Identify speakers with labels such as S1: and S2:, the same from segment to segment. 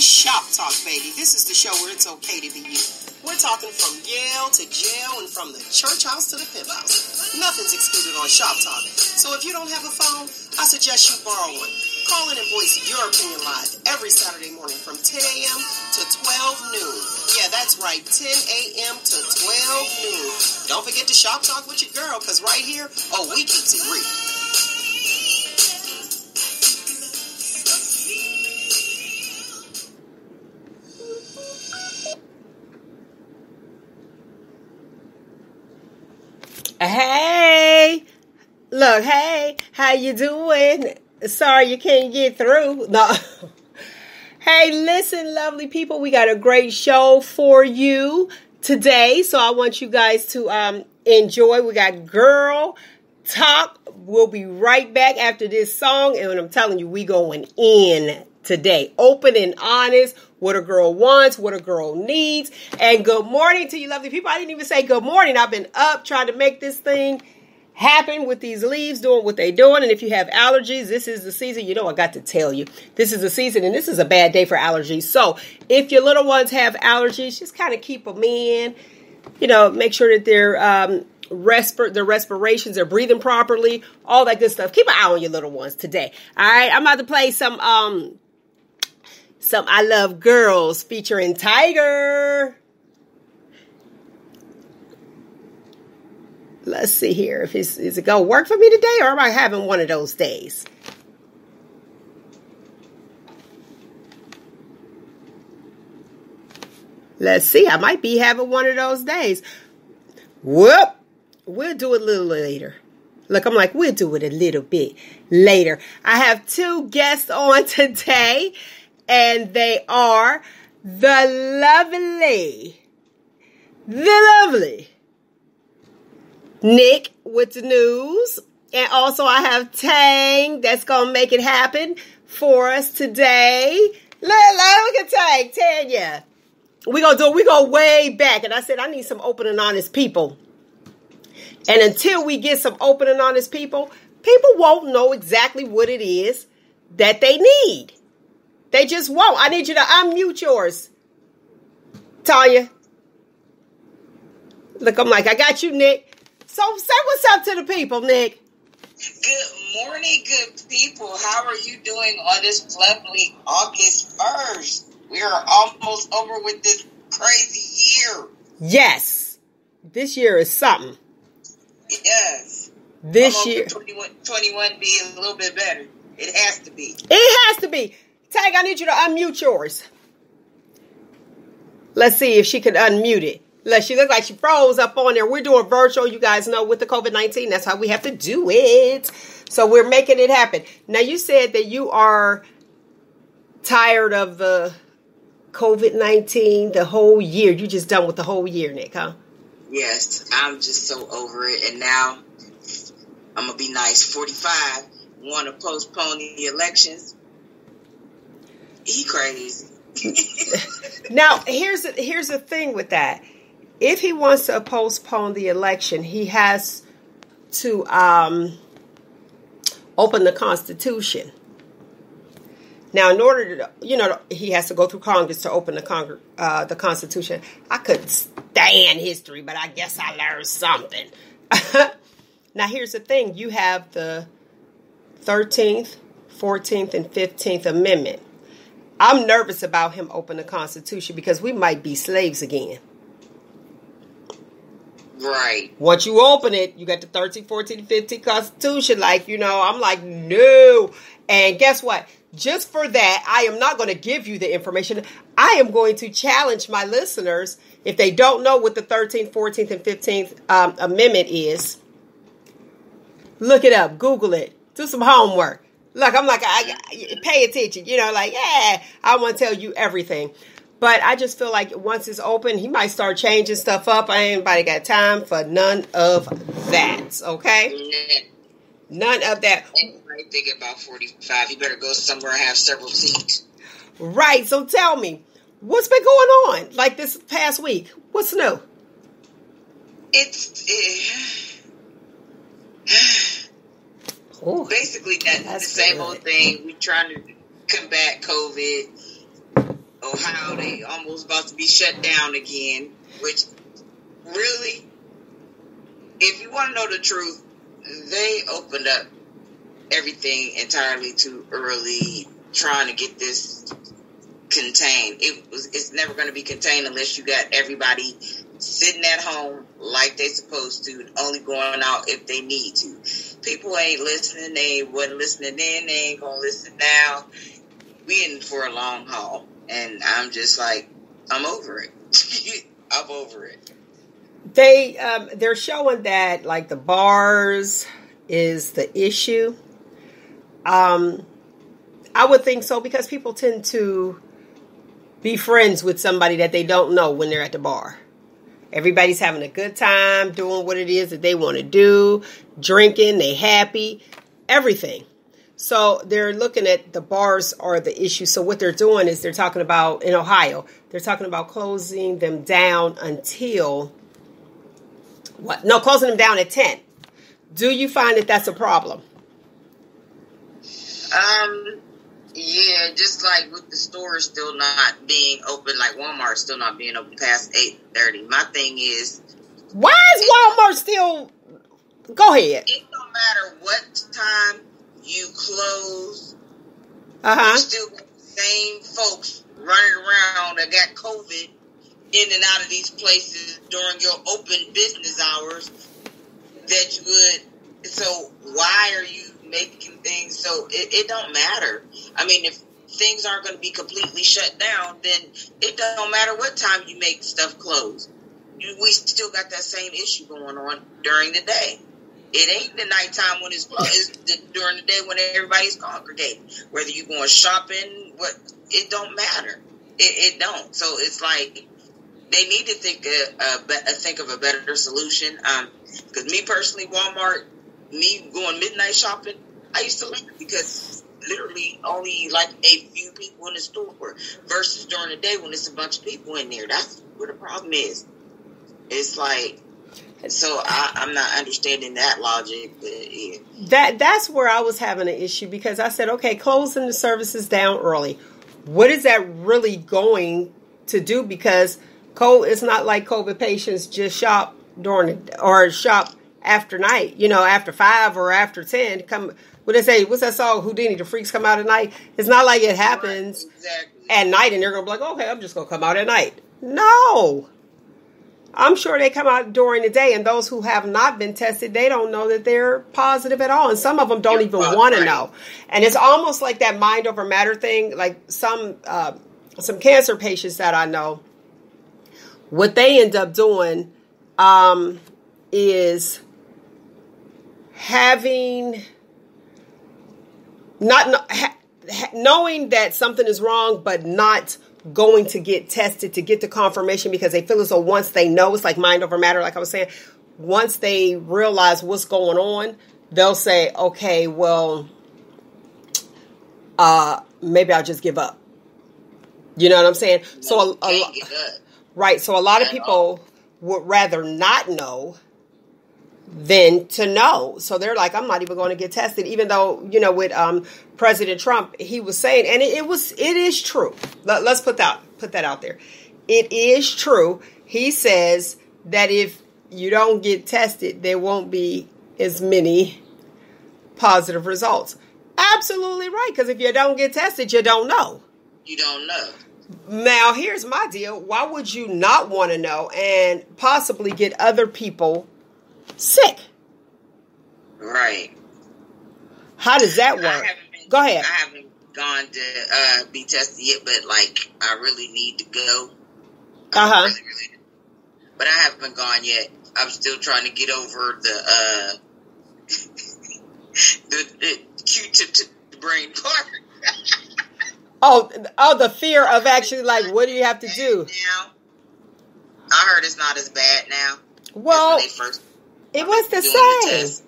S1: Shop Talk, baby. This is the show where it's okay to be you. We're talking from Yale to jail and from the church house to the pimp house. Nothing's excluded on Shop Talk. So if you don't have a phone, I suggest you borrow one. Call in and voice your opinion live every Saturday morning from 10 a.m. to 12 noon. Yeah, that's right, 10 a.m. to 12 noon. Don't forget to Shop Talk with your girl, because right here, we keeps it real. Hey, look, hey, how you doing? Sorry you can't get through. No. Hey, listen, lovely people, we got a great show for you today. So I want you guys to enjoy. We got Girl Talk. We'll be right back after this song. And I'm telling you, we going in today. Open and honest. What a girl wants, what a girl needs. And good morning to you lovely people. I didn't even say good morning. I've been up trying to make this thing happen with these leaves doing what they're doing. And if you have allergies, this is the season. You know, I got to tell you, this is the season and this is a bad day for allergies. So if your little ones have allergies, just kind of keep them in, make sure that their respirations are breathing properly, all that good stuff. Keep an eye on your little ones today. All right. I'm about to play some I Love Girls featuring Tiger. Let's see here. Is it going to work for me today, or am I having one of those days? Let's see. I might be having one of those days. Whoop. We'll do it a little later. Look, I'm like, we'll do it a little bit later. I have two guests on today. And they are the lovely Nick with the news. And also I have Tang that's going to make it happen for us today. Look at Tang, Tanya. We go way back. And I said, I need some open and honest people. And until we get some open and honest people won't know exactly what it is that they need. They just won't. I need you to unmute yours, Tanya. Look, I'm like, I got you, Nick. So say what's up to the people, Nick.
S2: Good morning, good people. How are you doing on this lovely August 1st? We are almost over with this crazy year.
S1: Yes. This year is something.
S2: Yes.
S1: This year.
S2: 21 be a little bit better. It has to be.
S1: It has to be. Tag, I need you to unmute yours. Let's see if she could unmute it. She looked like she froze up on there. We're doing virtual, you guys know, with the COVID-19. That's how we have to do it. So we're making it happen. Now, you said that you are tired of the COVID-19 the whole year. You just done with the whole year, Nick, huh?
S2: Yes, I'm just so over it. And now, I'm going to be nice. 45, want to postpone the elections. He crazy.
S1: Now, here's the thing with that. If he wants to postpone the election, he has to open the Constitution. Now, in order to, he has to go through Congress to open the Constitution. I couldn't stand history, but I guess I learned something. Now, here's the thing. You have the 13th, 14th, and 15th Amendment. I'm nervous about him opening the Constitution because we might be slaves again.
S2: Right.
S1: Once you open it, you got the 13th, 14th, 15th Constitution. I'm like, no. And guess what? Just for that, I am not going to give you the information. I am going to challenge my listeners, if they don't know what the 13th, 14th, and 15th Amendment is, look it up, Google it, do some homework. Look, I'm like, I pay attention, I want to tell you everything. But I just feel like once it's open, he might start changing stuff up. Ain't anybody got time for none of that, okay? None of that.
S2: Anybody thinking about 45, you better go somewhere and have several seats.
S1: Right, so tell me, what's been going on, like this past week? What's new?
S2: Basically, that's the same old thing. We're trying to combat COVID. Ohio, they almost about to be shut down again, which really, if you want to know the truth, they opened up everything entirely too early, trying to get this contained. It's never going to be contained unless you got everybody sitting at home like they supposed to, only going out if they need to. People ain't listening. They wasn't listening then. They ain't going to listen now. We in for a long haul. And I'm just like, I'm over it. I'm over it.
S1: They're showing that like the bars is the issue. I would think so, because people tend to be friends with somebody that they don't know when they're at the bar. Everybody's having a good time, doing what it is that they want to do, drinking, they happy, everything. So they're looking at the bars are the issue. So what they're doing is they're talking about, in Ohio, they're talking about closing them down until, closing them down at 10. Do you find that that's a problem?
S2: Yeah, just like with the stores still not being open, like Walmart still not being open past 8:30. My thing is,
S1: why is Walmart still? Go ahead.
S2: It don't matter what time you close.
S1: You
S2: still got the same folks running around that got COVID in and out of these places during your open business hours. That you would. So why are you making things so it don't matter? I mean, if things aren't going to be completely shut down, then it don't matter what time you make stuff close. We still got that same issue going on during the day. It ain't the nighttime when it's closed. It's during the day when everybody's congregating. Whether you're going shopping, it don't matter. It don't. So it's like they need to think of a better solution. Because me personally, Walmart, me going midnight shopping, I used to like it because literally only like a few people in the store versus during the day when it's a bunch of people in there. That's where the problem is. It's like, so I'm not understanding that logic. But yeah.
S1: That's where I was having an issue, because I said, okay, closing the services down early. What is that really going to do? Because it's not like COVID patients just shop shop after night, after 5 or after 10. What they say, what's that song, Houdini, the freaks come out at night? It's not like it happens at night and they're going to be like, okay, I'm just going to come out at night. No. I'm sure they come out during the day, and those who have not been tested, they don't know that they're positive at all. And some of them don't even want to know. And it's almost like that mind over matter thing. Like some cancer patients that I know, what they end up doing is having knowing that something is wrong, but not going to get tested to get the confirmation, because they feel as though once they know, it's like mind over matter, like I was saying, once they realize what's going on, they'll say, okay, well, maybe I'll just give up. You know what I'm saying? Right. So a lot of people would rather not know than to know. So they're like, I'm not even going to get tested, even though, with President Trump, he was saying, and it is true. Let's put that out there. It is true. He says that if you don't get tested, there won't be as many positive results. Absolutely right. Because if you don't get tested, you don't know.
S2: You don't know.
S1: Now, here's my deal. Why would you not want to know and possibly get other people sick?
S2: Right.
S1: How does that work? Go ahead.
S2: I haven't gone to be tested yet, but like I really need to go. Really, really. But I haven't gone yet. I'm still trying to get over the the Q-tip to the brain part.
S1: Oh, the fear of actually, like, what do you have to do?
S2: Now, I heard it's not as bad now.
S1: Well, it was the same.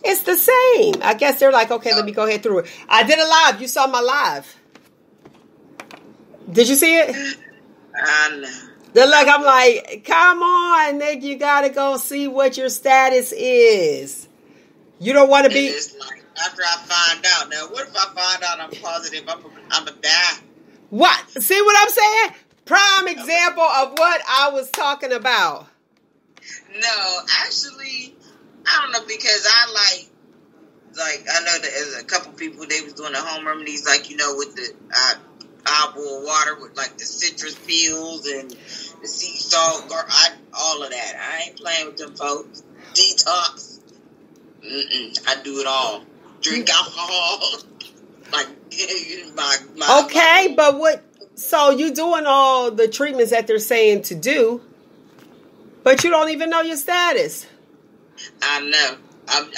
S1: It's the same. I guess they're like, okay, let me go ahead through it. I did a live. You saw my live. Did you see it?
S2: I know.
S1: I'm like, come on, Nick, you got to go see what your status is. You don't want to be...
S2: It's like, after I find out, now, what if I find out I'm positive, I'm going to die?
S1: What? See what I'm saying? Prime example of what I was talking about.
S2: No, actually, I don't know, because I I know that there's a couple people, they was doing the home remedies, like, with the boil water with like the citrus peels and the sea salt, all of that. I ain't playing with them folks. Detox. I do it all. Drink alcohol. Like my
S1: okay, but what? So you doing all the treatments that they're saying to do, but you don't even know your status.
S2: I know. I've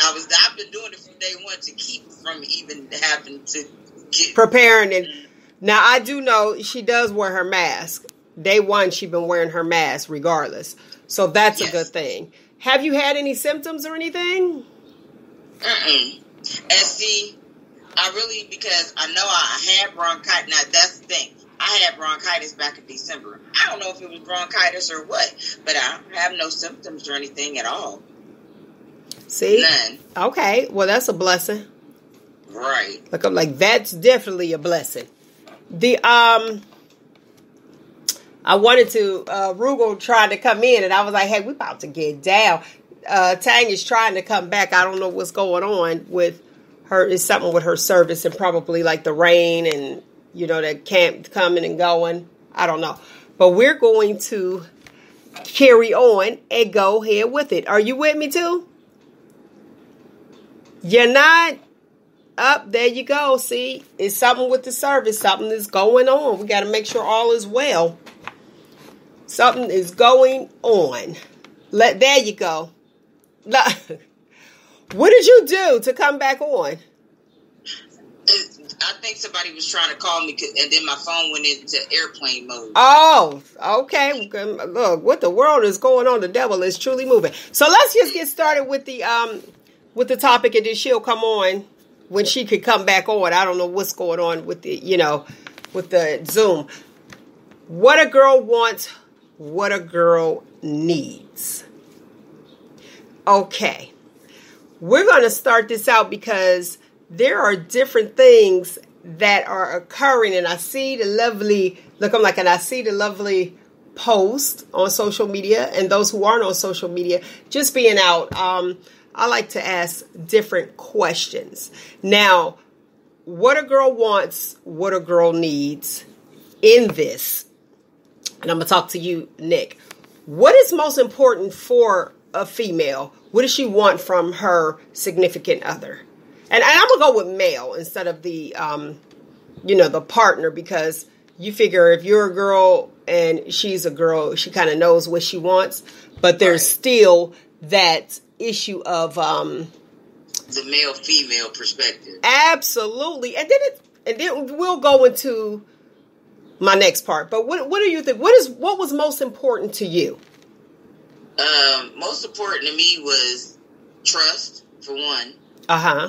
S2: been doing it from day one to keep from even having to get
S1: preparing. And now I do know she does wear her mask. Day one, she's been wearing her mask regardless, so that's a good thing. Have you had any symptoms or anything?
S2: And see, because I know I had bronchitis. Now that's the thing. I had bronchitis back in December. I don't know if it was bronchitis or what, but I don't have no symptoms or anything at all.
S1: See?
S2: None.
S1: Okay. Well, that's a blessing.
S2: Right.
S1: Look, I'm like, that's definitely a blessing. I wanted to, Roogle tried to come in, and I was like, hey, we about to get down. Tanya's trying to come back. I don't know what's going on with her. It's something with her service and probably like the rain and, that camp coming and going. I don't know. But we're going to carry on and go ahead with it. Are you with me too? You're not? Up, there you go. See, it's something with the service. Something is going on. We got to make sure all is well. Something is going on. There you go. What did you do to come back on?
S2: I think somebody was trying to call me, and then my phone went into airplane mode.
S1: Oh, okay. Look, what the world is going on? The devil is truly moving. So let's just get started with the topic, and then she'll come on when she could come back on. I don't know what's going on with with the Zoom. What a girl wants, what a girl needs. Okay. We're going to start this out because there are different things that are occurring, and I see the lovely post on social media, and those who aren't on social media, just being out, I like to ask different questions. Now, what a girl wants, what a girl needs in this, and I'm going to talk to you, Nick. What is most important for a female? What does she want from her significant other? And I'm going to go with male instead of the, the partner, because you figure if you're a girl and she's a girl, she kind of knows what she wants, but there's still that issue of the
S2: male-female perspective.
S1: Absolutely. And then we'll go into my next part. But what do you think? What was most important to you?
S2: Most important to me was trust, for one.
S1: Uh-huh.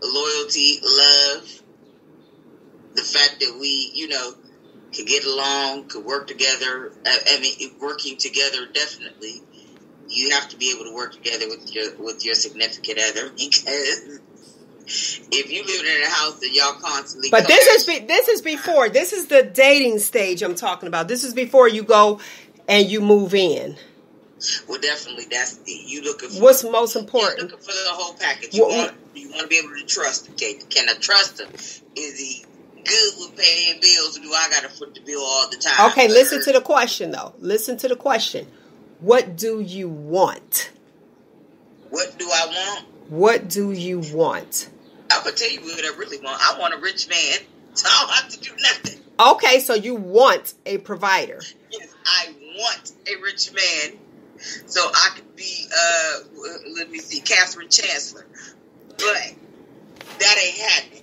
S2: Loyalty, love. The fact that we, could get along, could work together. Working together, definitely. You have to be able to work together with your significant other, because if you live in a house and y'all constantly.
S1: But this is before. This is the dating stage I'm talking about. This is before you go and you move in.
S2: Well, definitely, that's you looking for.
S1: What's most important?
S2: You're looking for the whole package. You want to be able to trust him. Can I trust him? Is he good with paying bills, or do I got to foot the bill all the time?
S1: Okay, listen to the question, though. Listen to the question. What do you want?
S2: What do I want?
S1: What do you want?
S2: I'm going to tell you what I really want. I want a rich man, so I don't have to do nothing.
S1: Okay, so you want a provider.
S2: Yes, I want a rich man, so I could be, Catherine Chancellor. But that ain't happening.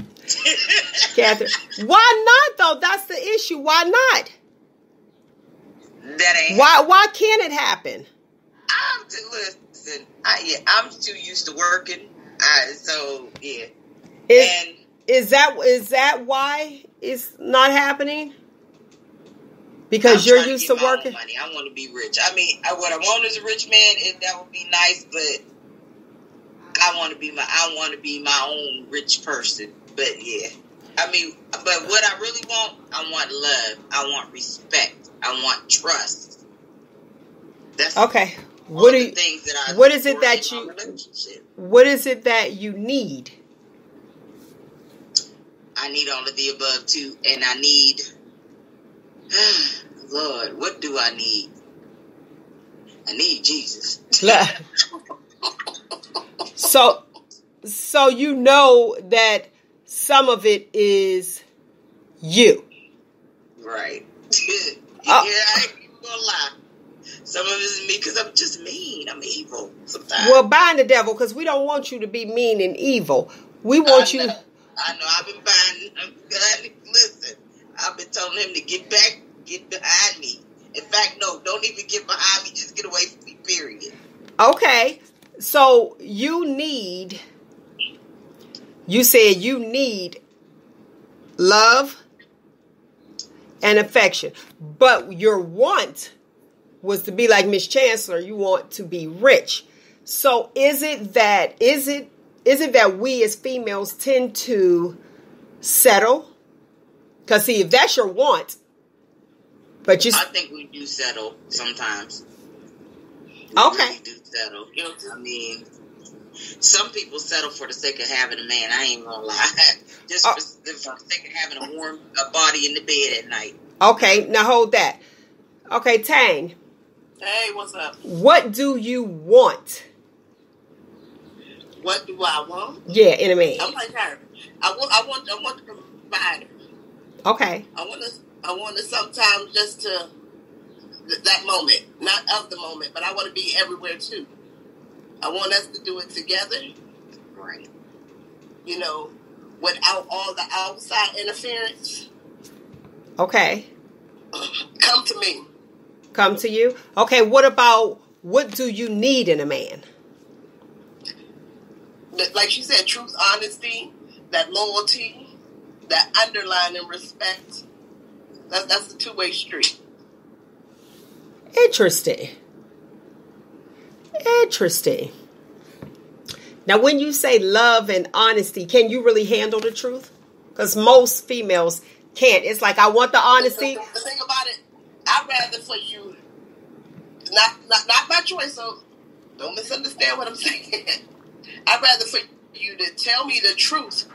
S1: Catherine, why not, though? That's the issue. Why not?
S2: That ain't
S1: why can't it happen?
S2: I'm too used to working.
S1: Is that why it's not happening? Because you're used to working.
S2: Money. I want to be rich. What I want is a rich man, and that would be nice. But I want to be my own rich person. But yeah. I mean, but what I really want, I want love. I want respect. I want trust. That's
S1: okay.
S2: What is it
S1: that you need?
S2: I need all of the above too, and I need, Lord, what do I need? I need Jesus.
S1: So you know that some of it is you,
S2: right? I ain't gonna lie. Some of it is me because I'm just mean. I'm evil sometimes.
S1: Well, bind the devil, because we don't want you to be mean and evil. We want you.
S2: I know. I've been binding. Listen, I've been telling him to get behind me. In fact, no, don't even get behind me. Just get away from me, period.
S1: Okay. So you said you need love and affection. But your want was to be like Miss Chancellor. You want to be rich. So is it that we as females tend to settle? Because see, if that's your want, I
S2: think we do settle sometimes. We really do settle. You know what I mean? Some people settle for the sake of having a man. I ain't gonna lie. Just for the sake of having a body in the bed at night.
S1: Okay, now hold that. Okay, Tang.
S3: Hey, what's up?
S1: What do you want?
S3: What do I want?
S1: Yeah, in a man.
S3: I'm like her. I want the provider.
S1: Okay.
S3: I want to sometimes just to that moment, not of the moment, but I want to be everywhere too. I want us to do it together,
S2: right?
S3: You know, without all the outside interference.
S1: Okay.
S3: Come to me.
S1: Come to you? Okay, what do you need in a man?
S3: Like you said, truth, honesty, that loyalty, that underlying respect. That's a two-way street.
S1: Interesting. Now, when you say love and honesty, can you really handle the truth? Because most females can't. It's like, I want the honesty.
S3: The thing about it, I'd rather for you, not by choice, so don't misunderstand what I'm saying. I'd rather for you to tell me the truth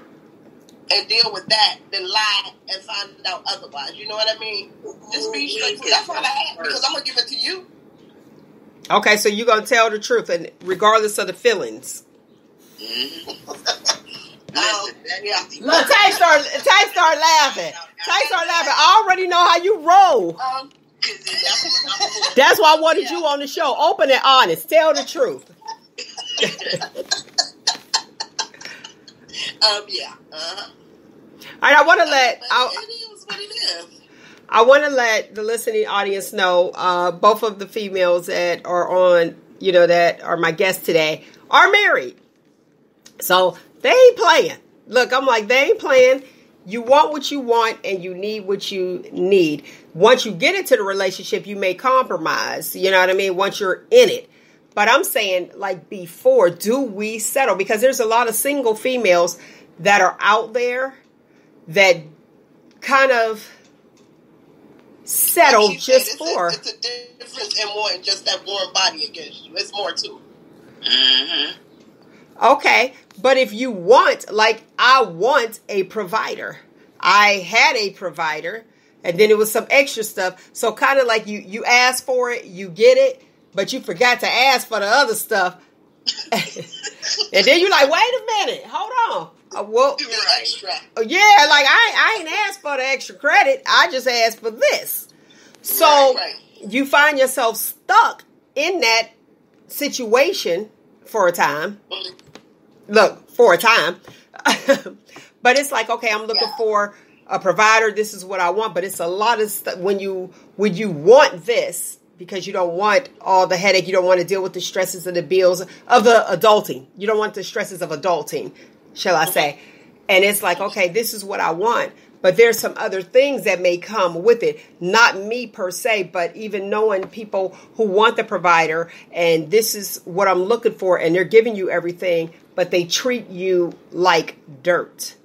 S3: and deal with that than lie and find out otherwise. You know what I mean? Just be straight. That's what I have, because I'm going to give it to you.
S1: Okay, so you're going to tell the truth, and regardless of the feelings.
S2: Mm-hmm.
S1: Look, Tay start laughing. Tay start laughing. I already know how you roll. That's why I wanted you on the show. Open and honest. Tell the truth.
S3: Yeah.
S1: All right, I want to let the listening audience know, both of the females that are on, that are my guests today, are married. So they ain't playing. Look, I'm like, they ain't playing. You want what you want and you need what you need. Once you get into the relationship, you may compromise. You know what I mean? Once you're in it. But I'm saying, like before, do we settle? Because there's a lot of single females that are out there that kind of settle just for.
S3: It's a difference in more than just that warm body against you. It's more too.
S2: Mm-hmm.
S1: Okay, but if you want, like I want a provider. I had a provider, and then it was some extra stuff. So kind of like you ask for it, you get it, but you forgot to ask for the other stuff. And then you're like, wait a minute, hold on. Well,
S3: extra.
S1: Yeah, like I ain't asked for the extra credit. I just asked for this. So you find yourself stuck in that situation for a time. Look, for a time. But it's like, okay, I'm looking for a provider. This is what I want. But it's a lot of stuff when you want this, because you don't want all the headache. You don't want to deal with the stresses and the bills of the adulting. You don't want the stresses of adulting, shall I say. And it's like, okay, this is what I want. But there's some other things that may come with it. Not me per se, but even knowing people who want the provider and this is what I'm looking for and they're giving you everything, but they treat you like dirt.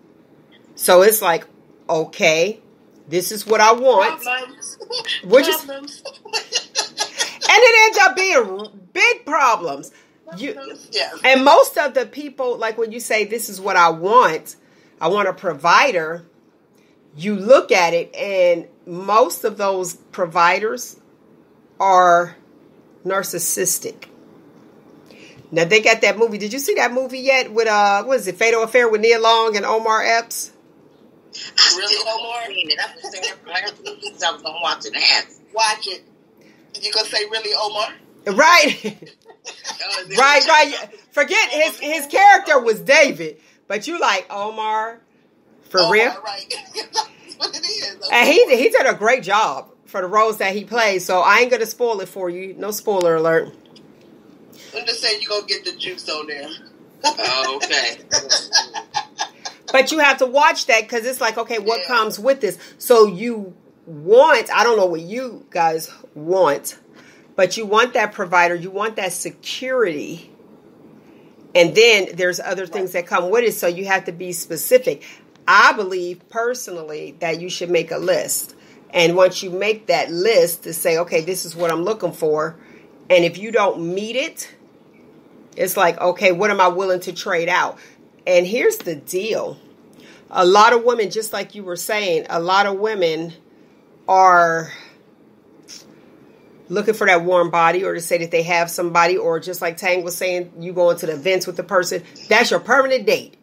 S1: So it's like, okay, this is what I want.
S3: Problems.
S1: Problems. And it ends up being big problems. And most of the people, like when you say, this is what I want a provider, you look at it and most of those providers are narcissistic. Now they got that movie. Did you see that movie yet with what is it, Fatal Affair with Nia Long and Omar Epps?
S2: Really, Omar? I was saying for last week, I was gonna watch it and have it.
S3: Watch it. You gonna say really, Omar?
S1: Right. right. Forget his character was David, but you like Omar for real?
S3: Right. That's what it is.
S1: And he did a great job for the roles that he plays. So I ain't gonna spoil it for you. No spoiler alert.
S3: I'm just saying you gonna get the juice on there.
S2: Oh, okay.
S1: But you have to watch that because it's like, okay, what comes with this? So you want, I don't know what you guys want, but you want that provider, you want that security. And then there's other things that come with it. So you have to be specific. I believe personally that you should make a list. And once you make that list to say, okay, this is what I'm looking for. And if you don't meet it, it's like, okay, what am I willing to trade out? And here's the deal. A lot of women, just like you were saying, a lot of women are looking for that warm body or to say that they have somebody, or just like Tang was saying, you go into the events with the person. That's your permanent date.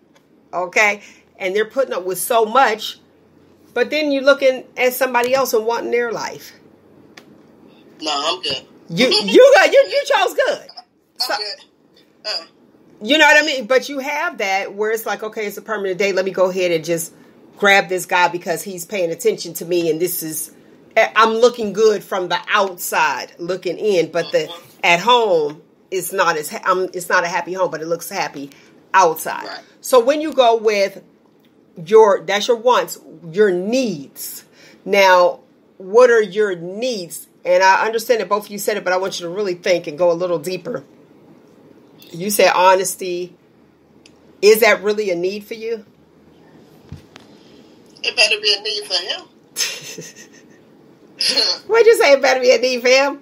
S1: Okay? And they're putting up with so much, but then you're looking at somebody else and wanting their life.
S3: No, I'm good.
S1: You chose good. So,
S3: I'm good.
S1: You know what I mean? But you have that where it's like, okay, it's a permanent date. Let me go ahead and just grab this guy because he's paying attention to me. And I'm looking good from the outside looking in. But at home, it's not it's not a happy home, but it looks happy outside. Right. So when you go with that's your wants, your needs. Now, what are your needs? And I understand that both of you said it, but I want you to really think and go a little deeper. You said honesty. Is that really a need for you?
S3: It better be a need for him.
S1: What'd you say? It better be a need for him?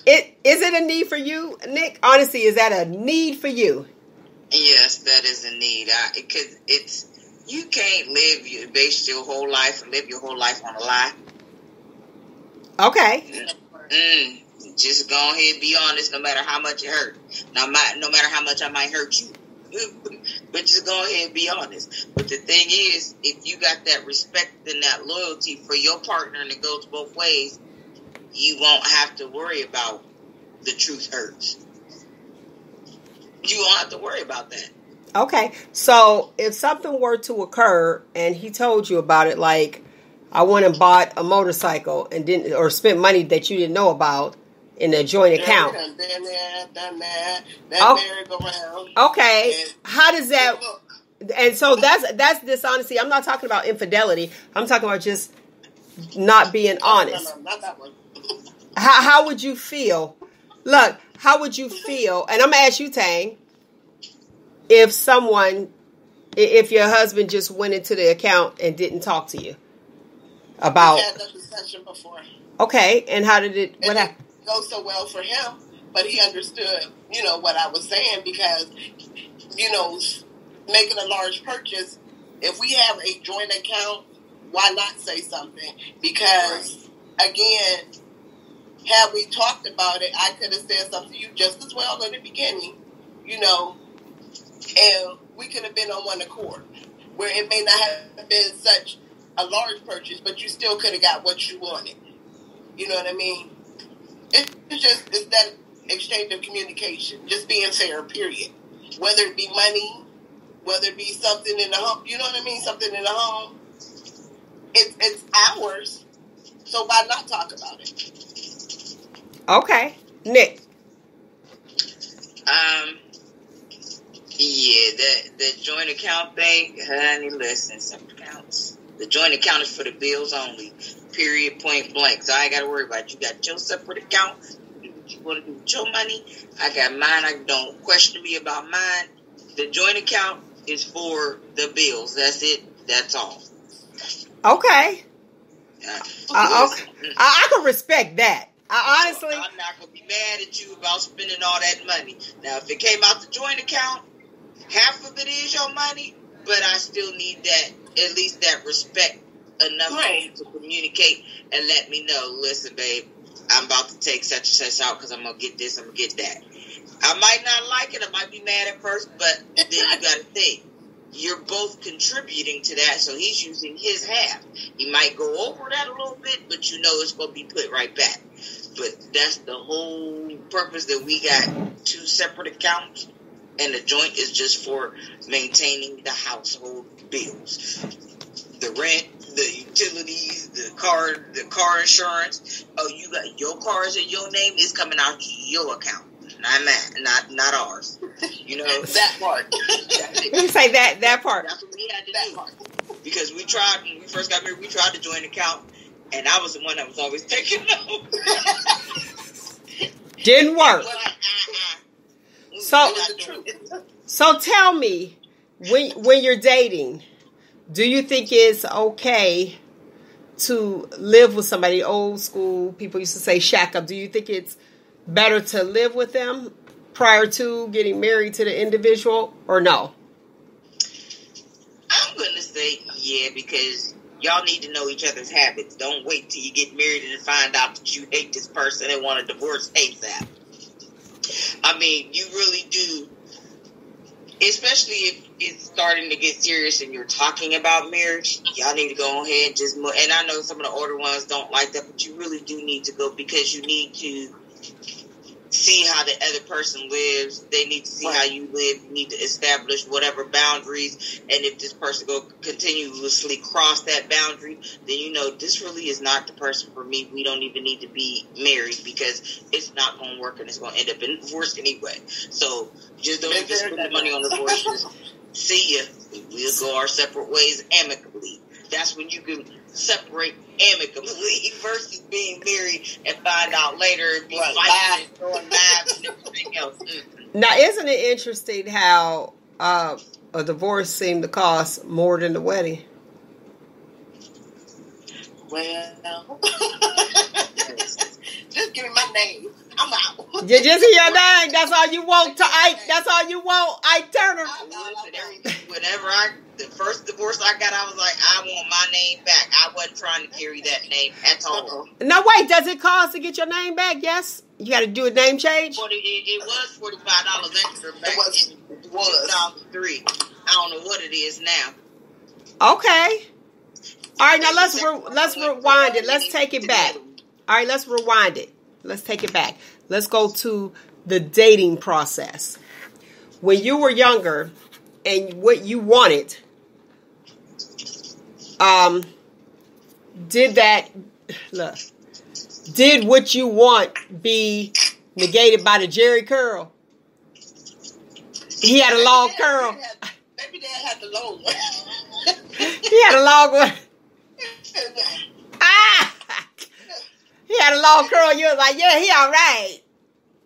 S1: Is it a need for you, Nick? Honesty, is that a need for you?
S2: Yes, that is a need. Because you can't base your whole life and live your whole life on a lie.
S1: Okay.
S2: Just go ahead and be honest, no matter how much it hurt. No matter how much I might hurt you. But just go ahead and be honest. But the thing is, if you got that respect and that loyalty for your partner, and it goes both ways, you won't have to worry about the truth hurts. You won't have to worry about that.
S1: Okay. So if something were to occur and he told you about it, like I went and bought a motorcycle and didn't, or spent money that you didn't know about in a joint account.
S3: Done that merry-go-round.
S1: Okay. How does that? And so that's dishonesty. I'm not talking about infidelity. I'm talking about just not being honest.
S3: No, not that one.
S1: How would you feel? Look, how would you feel? And I'm gonna ask you, Tang, if your husband just went into the account and didn't talk to you about?
S3: We had that discussion before.
S1: Okay, and how did it? What happened?
S3: Go so well for him, but he understood, what I was saying, because, making a large purchase, if we have a joint account, why not say something? Because, again, had we talked about it, I could have said something to you just as well in the beginning, and we could have been on one accord, where it may not have been such a large purchase, but you still could have got what you wanted. You know what I mean? It's that exchange of communication, just being fair, period. Whether it be money, whether it be something in the home, you know what I mean? Something in the home. It's ours, so why not talk about it?
S1: Okay. Nick.
S2: Yeah, the joint account thing, honey, listen, separate accounts. The joint account is for the bills only. Period, point blank. So I ain't got to worry about it. You got your separate account. You do what you want to do with your money. I got mine. I don't question me about mine. The joint account is for the bills. That's it. That's all.
S1: Okay.
S2: Okay.
S1: I can respect that. Honestly,
S2: I'm not gonna be mad at you about spending all that money. Now, if it came out the joint account, half of it is your money, but I still need that, at least that respect enough for you to communicate and let me know. Listen, babe, I'm about to take such and such out because I'm gonna get this, I'm gonna get that. I might not like it, I might be mad at first, but then you gotta think. You're both contributing to that, so he's using his half. He might go over that a little bit, but you know it's going to be put right back. But that's the whole purpose that we got two separate accounts, and the joint is just for maintaining the household bills. The rent, the utilities, the car insurance. Oh, you got your car is in your name, it's coming out your account. Not ours. You know
S3: that part.
S1: You say that part.
S2: That's what we had to do. Because we tried when we first got married. We tried to join an account, and I was the one that was always taking notes.
S1: Didn't work. So tell me, when you're dating, do you think it's okay to live with somebody? Old school people used to say shack up. Do you think it's better to live with them prior to getting married to the individual, or no?
S2: I'm going to say yeah, because y'all need to know each other's habits. Don't wait till you get married and find out that you hate this person and want a divorce ASAP. I mean, you really do, especially if it's starting to get serious and you're talking about marriage. Y'all need to go ahead and just move. And I know some of the older ones don't like that, but you really do need to go, because you need to see how the other person lives. They need to see how you live. You need to establish whatever boundaries. And if this person go continuously cross that boundary, then you know this really is not the person for me. We don't even need to be married, because it's not going to work and it's going to end up in divorce anyway. So just don't just spend the money on divorce. Just see ya. We'll go our separate ways amicably. That's when you can separate amicably versus being married and find out later and be fighting and throwing knives and everything else. Mm-hmm.
S1: Now, isn't it interesting how a divorce seemed to cost more than the wedding?
S3: Well, just give me my name. I'm out.
S1: You just hear your name. That's all you want to Ike. That's all you want, Ike Turner.
S2: Whenever the first divorce I got, I was like, I want my name back. I wasn't trying to carry that name at all.
S1: Now, wait, does it cost to get your name back? Yes? You got to do a name change?
S2: It was $45 extra back in 2003. I don't know what it is now.
S1: Okay. All right, now let's rewind it. Let's take it back. All right, let's rewind it. Let's take it back. Let's go to the dating process. When you were younger and what you wanted, did what you want be negated by the Jerry curl? He had a long curl.
S3: Maybe Dad had the long one.
S1: He had a long one. He had a long curl. You was like, yeah, he all right.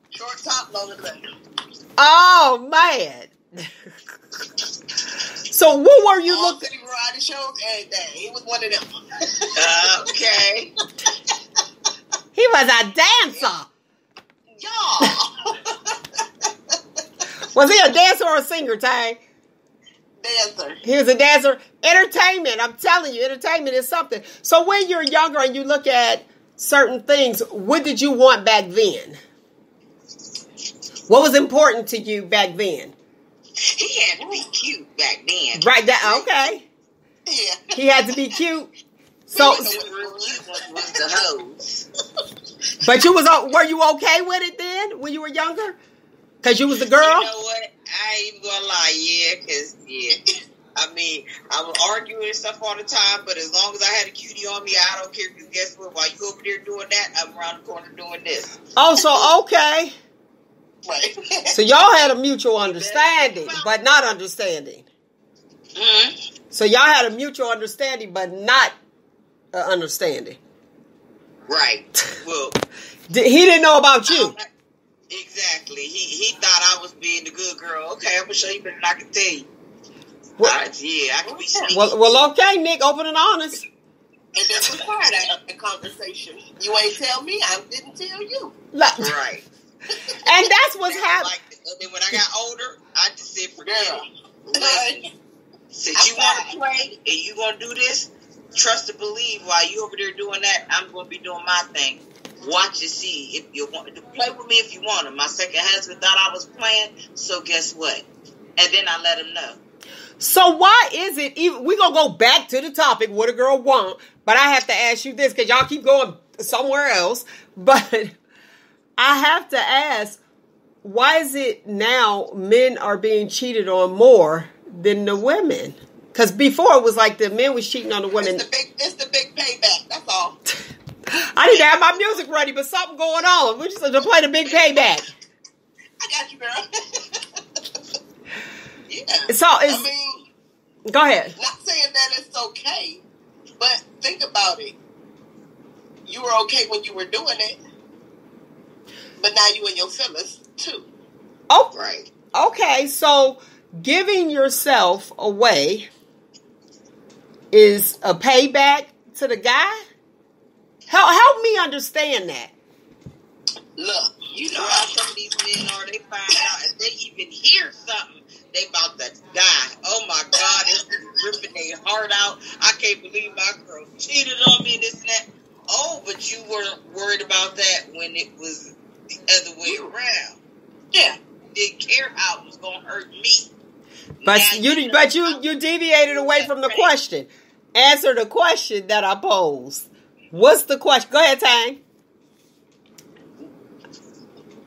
S3: Short top, longer than.
S1: Oh, man. So what were you looking?
S3: City variety shows every day. He was one of them.
S2: Okay.
S1: He was a dancer.
S3: Yeah.
S1: Was he a dancer or a singer, Tay?
S3: Dancer.
S1: He was a dancer. Entertainment. I'm telling you, entertainment is something. So when you're younger and you look at certain things, what did you want back then? What was important to you back then?
S2: He had to be cute back then.
S1: Right, okay.
S3: Yeah.
S1: He had to be cute. So
S2: real cute was the hose.
S1: But were you okay with it then when you were younger? Because you was a girl?
S2: You know what? I ain't even gonna lie, I mean, I was arguing and stuff all the time, but as long as I had a cutie on me, I don't care, because guess what? While you over there doing that, I'm around the corner doing this.
S1: Oh, so okay.
S3: Right.
S1: So y'all had a mutual understanding, but not understanding.
S2: Mm-hmm.
S1: So y'all had a mutual understanding, but not understanding.
S2: Right. Well,
S1: he didn't know about you.
S2: Exactly. He thought I was being the good girl. Okay, I'm gonna show you better than I can tell you.
S1: Well,
S2: I can be sneaky.
S1: well, okay, Nick, open and honest.
S3: And that's required that conversation. You ain't tell me, I didn't tell you.
S2: Right.
S1: And that's what's happening.
S2: And then when I got older, I just said, forget it. Since you want to play and you going to do this, trust and believe while you over there doing that, I'm going to be doing my thing. Watch and see if you want to play with me if you want to. My second husband thought I was playing, so guess what? And then I let him know.
S1: So why is it, we're going to go back to the topic, what a girl want, but I have to ask you this because y'all keep going somewhere else. But I have to ask, why is it now men are being cheated on more than the women? Because before it was like the men was cheating on the women.
S3: It's the big payback, that's all.
S1: I didn't have my music ready, but something going on. We just have to play the big payback.
S3: I got you, girl. Yeah.
S1: So go ahead.
S3: Not saying that it's okay, but think about it. You were okay when you were doing it, but now you in your feelings too.
S1: Oh,
S2: right.
S1: Okay, so giving yourself away is a payback to the guy? Help me understand that.
S3: Look,
S2: you know how some of these men are. They find out if they even hear something, they about to die. Oh my God, it's ripping their heart out. I can't believe my girl cheated on me, this and that. Oh, but you weren't worried about that when it was the other way around.
S3: Yeah.
S2: Didn't care how it was gonna hurt me.
S1: But you deviated away from the question. Answer the question that I posed. What's the question? Go ahead, Tang.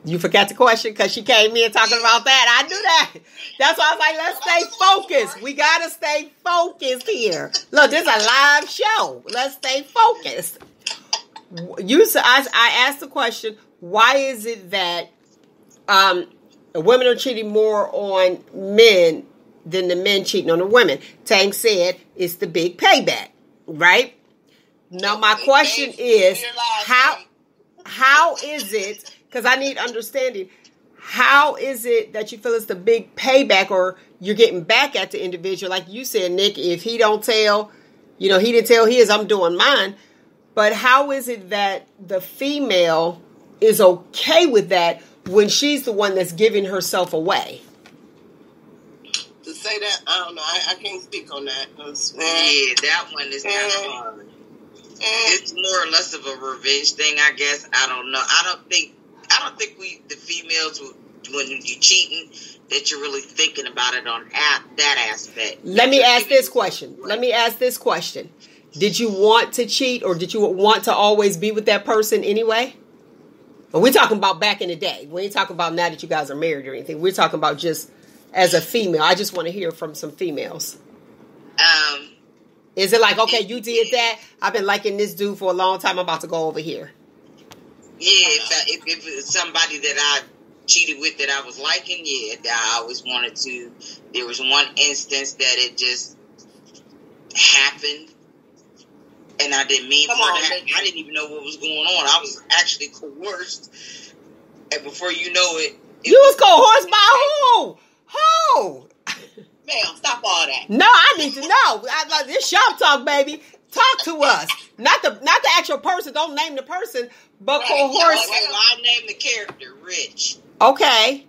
S1: You forgot the question because she came in talking about that. I knew that. That's why I was like, let's stay focused. We got to stay focused here. Look, this is a live show. Let's stay focused. I asked the question, why is it that women are cheating more on men than the men cheating on the women? Tang said it's the big payback, right? Now, my question is, how is it, because I need understanding, how is it that you feel it's the big payback or you're getting back at the individual? Like you said, Nick, if he don't tell, he didn't tell his, I'm doing mine. But how is it that the female is okay with that when she's the one that's giving herself away?
S3: To say that, I don't know. I can't speak on that.
S2: Yeah, that one is kind of hard. It's more or less of a revenge thing, I guess. I don't know. I don't think we, the females, when you're cheating, that you're really thinking about it on that aspect.
S1: Let me ask this question. Did you want to cheat or did you want to always be with that person anyway? But we're talking about back in the day. We ain't talking about now that you guys are married or anything. We're talking about just as a female. I just want to hear from some females. Is it like, okay, you did that? I've been liking this dude for a long time. I'm about to go over here.
S2: Yeah, if it was somebody that I cheated with that I was liking, yeah, I always wanted to. There was one instance that it just happened, and I didn't mean for it to happen. I didn't even know what was going on. I was actually coerced, and before you know it,
S1: you was coerced by who? Who?
S3: Ma'am, stop all that.
S1: No, I need to know. This ShopTalk, baby. Talk to us. Not the actual person. Don't name the person, but coerce.
S2: I name the character, Rich.
S1: Okay.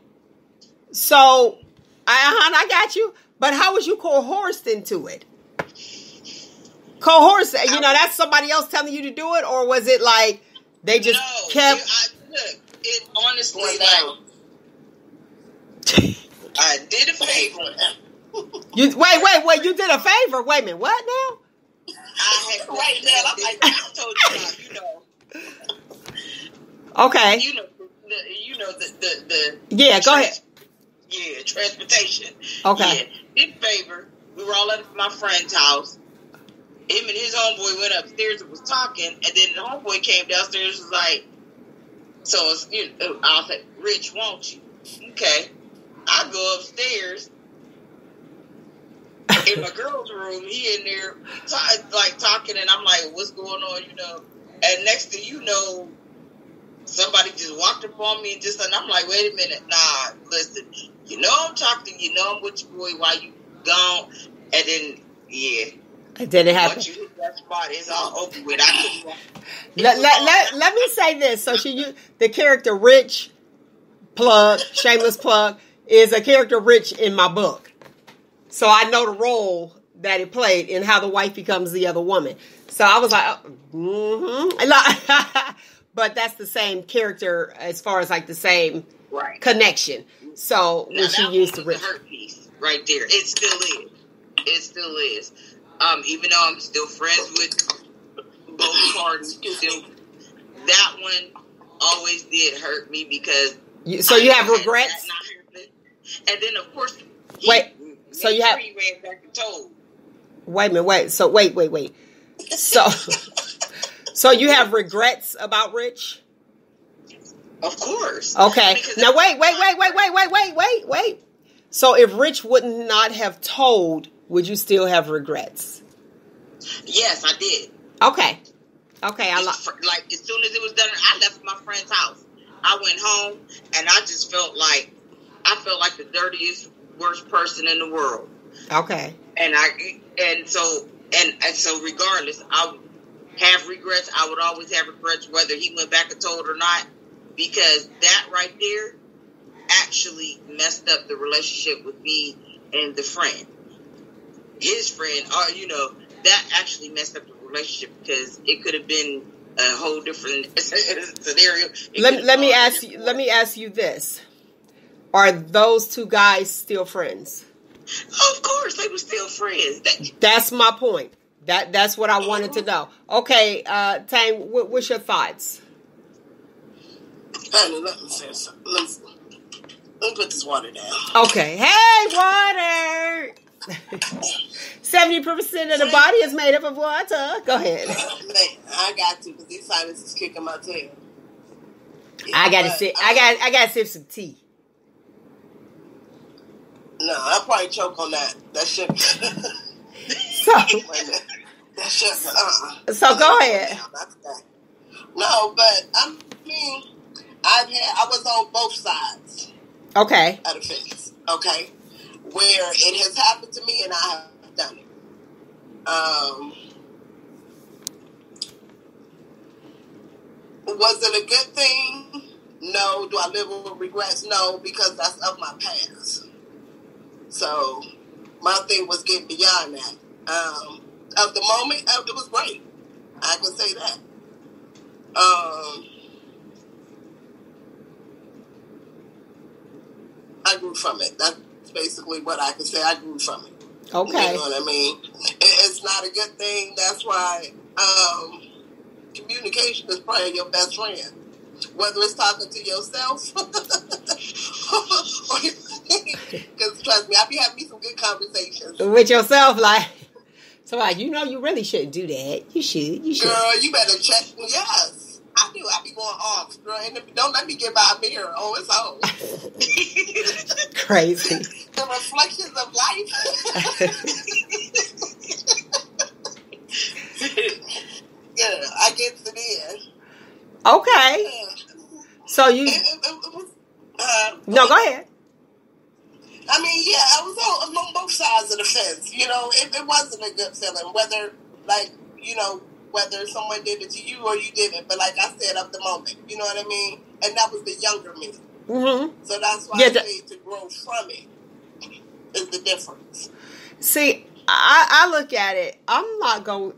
S1: So, I got you. But how was you coerced into it? Coerced, that's somebody else telling you to do it, or was it like they just kept?
S2: It honestly, I did a favor.
S1: You wait! You did a favor. Wait a minute. What now?
S2: I had right now. I told you.
S1: Okay.
S2: The
S1: yeah. Go ahead.
S2: Yeah, transportation.
S1: Okay.
S2: Yeah, did favor. We were all at my friend's house. Him and his homeboy went upstairs and was talking, and then the homeboy came downstairs and was like, so I was like, Rich, won't you? Okay. I go upstairs. In my girl's room, he in there talking, and I'm like, what's going on, And next thing you know, somebody just walked up on me and I'm like, wait a minute, nah, listen, I'm talking, I'm with your boy, why you gone. And then, yeah.
S1: It didn't happen.
S2: Once you hit that spot, it's all over with.
S1: Let me say this. So the character Rich, shameless plug, is a character Rich in my book. So I know the role that it played in how the wife becomes the other woman. So I was like, but that's the same character as far as like the same connection. So when she used to Rich.
S2: The hurt piece right there. It still is. It still is. Even though I'm still friends with both parties, still, that one always did hurt me because
S1: you have regrets.
S2: And then of course,
S1: so you have.
S2: He ran back and told.
S1: Wait a minute. Wait. So wait. So you have regrets about Rich?
S2: Of course.
S1: Okay. Now wait. So if Rich would not have told, would you still have regrets?
S2: Yes, I did.
S1: Okay.
S2: Like as soon as it was done, I left my friend's house. I went home and I just felt like the dirtiest, worst person in the world.
S1: Okay.
S2: And so regardless, I would have regrets. I would always have regrets whether he went back and told or not, because that right there actually messed up the relationship with me and the friend. His friend, that actually messed up the relationship because it could have been a whole different scenario. Let
S1: me ask you this: are those two guys still friends?
S2: Of course, they were still friends.
S1: That's my point. That's what I wanted to know. Okay, Tang, what's your thoughts?
S3: Honey, let me say something. Let me put this water down.
S1: Okay. Hey, water! 70% of the body is made up of water. Go ahead.
S3: Man, I got to, because these sinuses is kicking my tail.
S1: I gotta sip some tea.
S3: No, I'll probably choke on that. That shit. That shit.
S1: So go ahead.
S3: No, but I mean, I was on both sides.
S1: Okay.
S3: Of the fence. Okay. Where it has happened to me and I have done it. Was it a good thing? No. Do I live with regrets? No, because that's of my past. So my thing was getting beyond that. Of the moment, it was great. I can say that. I grew from it. That's basically what I can say. I grew from it.
S1: Okay.
S3: You know what I mean? It's not a good thing. That's why communication is probably your best friend. Whether it's talking to yourself because trust me, I be having me some good conversations.
S1: With yourself, you really shouldn't do that. You should.
S3: Girl, you better check. Yes, I do. I be going off, girl. And don't let me get by a mirror on its own.
S1: Crazy.
S3: The reflections of life. Yeah, I get to the end.
S1: Okay.
S3: Yeah.
S1: So you...
S3: It was,
S1: no, go ahead.
S3: I mean, yeah, I was on both sides of the fence. You know, it wasn't a good feeling, whether someone did it to you or you didn't. But like I said, of the moment, you know what I mean? And that was the younger me.
S1: Mm-hmm.
S3: So that's why I say to grow from it is the difference.
S1: See, I look at it, I'm not going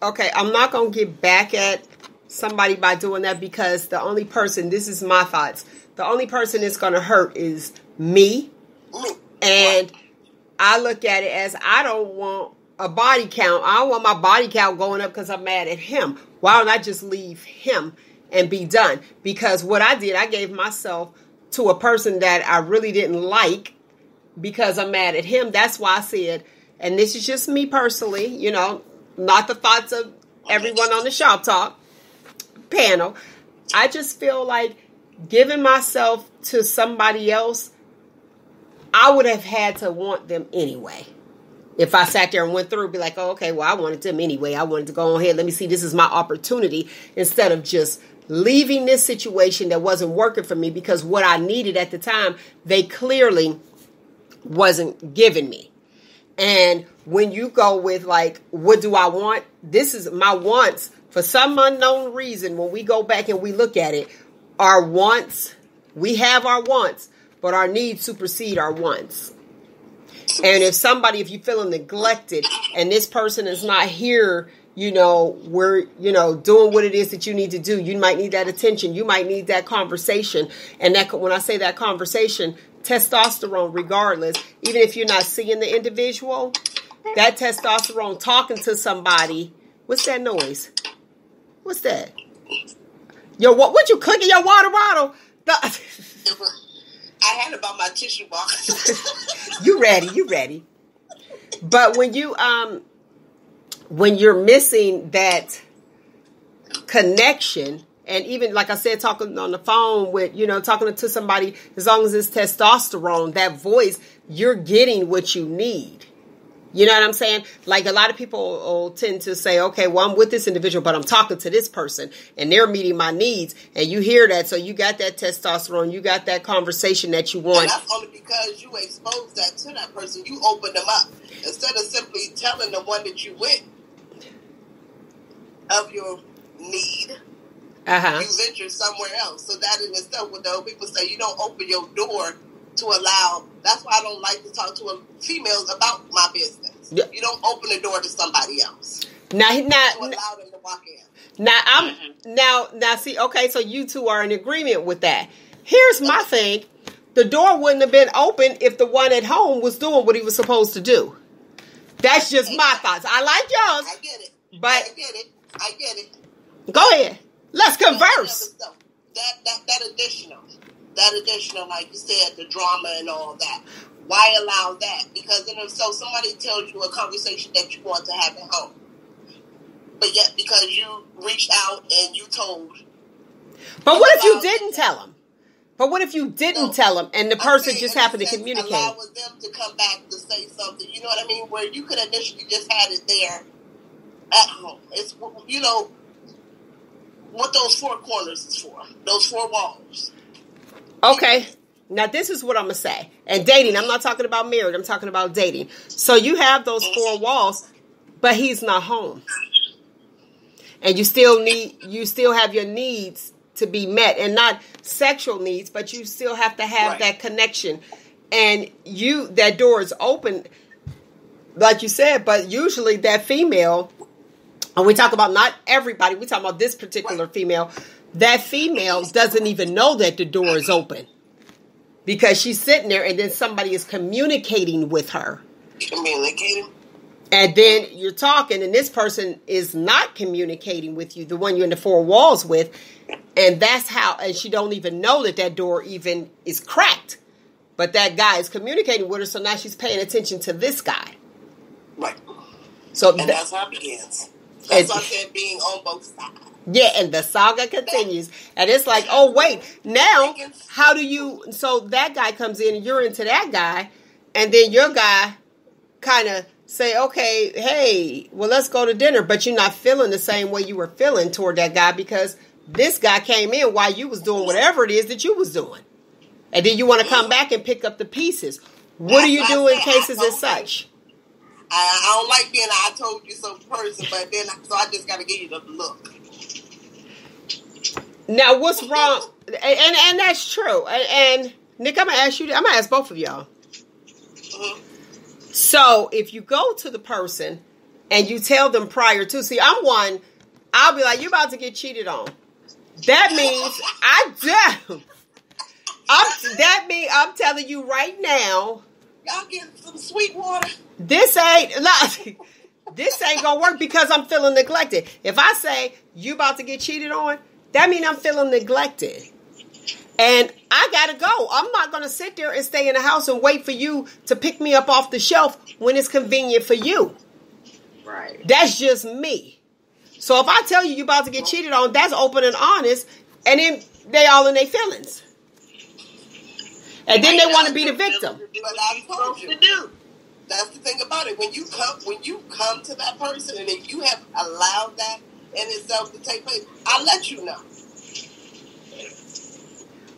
S1: to get back at somebody by doing that, because the only person, this is my thoughts, the only person it's going to hurt is me. And I look at it as, I don't want a body count. I don't want my body count going up because I'm mad at him. Why don't I just leave him and be done? Because what I did, I gave myself to a person that I really didn't like because I'm mad at him. That's why I said, and this is just me personally, not the thoughts of everyone on the ShopTalk panel. I just feel like giving myself to somebody else, I would have had to want them anyway. If I sat there and went through, be like, oh, okay, well, I wanted them anyway. I wanted to go on ahead. Let me see, this is my opportunity, instead of just leaving this situation that wasn't working for me, because what I needed at the time, they clearly wasn't giving me. And when you go with like, what do I want? This is my wants. For some unknown reason, when we go back and we look at it, our wants, we have our wants, but our needs supersede our wants. And if you're feeling neglected and this person is not here, doing what it is that you need to do, you might need that attention. You might need that conversation. And that, when I say that conversation, testosterone, regardless, even if you're not seeing the individual, that testosterone talking to somebody. What's that noise? What's that? What you clicking your water bottle?
S3: I had about my tissue box.
S1: You ready. But when you're missing that connection, and even like I said, talking on the phone with, talking to somebody, as long as it's testosterone, that voice, you're getting what you need. You know what I'm saying? Like a lot of people will tend to say, okay, well, I'm with this individual, but I'm talking to this person and they're meeting my needs. And you hear that. So you got that testosterone. You got that conversation that you want.
S3: And that's only because you expose that to that person. You open them up. Instead of simply telling the one that you with of your need, you venture somewhere else. So that in itself, what the people say, you don't open your door to allow. That's why I don't like to talk to females about my business. Yeah. You don't open the door to somebody else.
S1: Now,
S3: to allow them to walk in.
S1: Now, see, okay, so you two are in agreement with that. Here's my thing: the door wouldn't have been open if the one at home was doing what he was supposed to do. That's just my thoughts. I like yours.
S3: I get it.
S1: But
S3: I get it.
S1: Go ahead. Let's converse.
S3: That additional, like you said, the drama and all that. Why allow that? Because then if somebody tells you a conversation that you want to have at home, but yet because you reached out and you told.
S1: But what if you didn't tell them? But what if you didn't tell them and the person just happened to communicate?
S3: Allow them to come back to say something. You know what I mean? Where you could initially just had it there at home. It's, what those four corners is for. Those four walls.
S1: Okay. Now, this is what I'm going to say. And dating, I'm not talking about marriage. I'm talking about dating. So you have those four walls, but he's not home. And you still have your needs to be met, and not sexual needs, but you still have to have that connection. And that door is open, like you said, but usually that female, and we talk about not everybody, we talk about this particular female, that female doesn't even know that the door is open because she's sitting there and then somebody is communicating with her.
S3: Communicating.
S1: And then you're talking and this person is not communicating with you, the one you're in the four walls with. And that's how, and she don't even know that door even is cracked. But that guy is communicating with her, so now she's paying attention to this guy.
S3: Right.
S1: So
S3: and that's how it begins. That's what I said, being on both sides.
S1: Yeah, and the saga continues. And it's like, oh, wait, now, how do you, so that guy comes in and you're into that guy, and then your guy kind of say, okay, hey, well, let's go to dinner, but you're not feeling the same way you were feeling toward that guy because this guy came in while you was doing whatever it is that you was doing. And then you want to come back and pick up the pieces. What do you do in cases as such?
S3: I don't like being I told you so person, but then so I just got to give you the look.
S1: Now, what's wrong? And that's true. And Nick, I'm gonna ask both of y'all. Mm-hmm. So, if you go to the person and you tell them prior to, see, I'll be like, you're about to get cheated on. That means I'm telling you right now.
S3: Y'all get some sweet water.
S1: This ain't gonna work because I'm feeling neglected. If I say you about to get cheated on, that means I'm feeling neglected. And I gotta go. I'm not gonna sit there and stay in the house and wait for you to pick me up off the shelf when it's convenient for you.
S2: Right.
S1: That's just me. So if I tell you about to get cheated on, that's open and honest, and then they all in their feelings. And then they want to be the victim.
S3: But I told you. That's the thing about it. When you come to that person, and if you have allowed that in itself to take place, I'll let you know.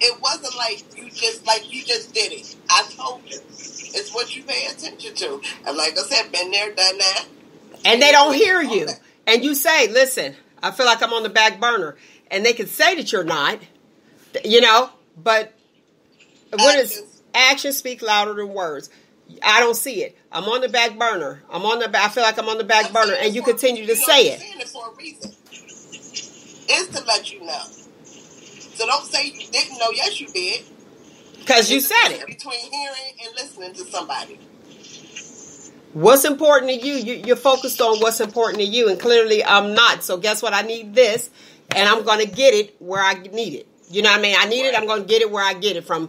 S3: It wasn't like you just did it. I told you. It's what you pay attention to. And like I said, been there, done that.
S1: And they don't hear you. And you say, listen, I feel like I'm on the back burner. And they can say that you're not, but what is actions speak louder than words. I don't see it. I'm on the back burner. I feel like I'm on the back burner. And you continue to say it.
S3: You're saying it for a reason. It's to let you know. So don't say you didn't know. Yes, you did.
S1: Because you said it.
S3: Between hearing and listening to somebody.
S1: What's important to you? You're focused on what's important to you. And clearly I'm not. So guess what? I need this. And I'm going to get it where I need it. You know what I mean? I need it. I'm going to get it where I get it from.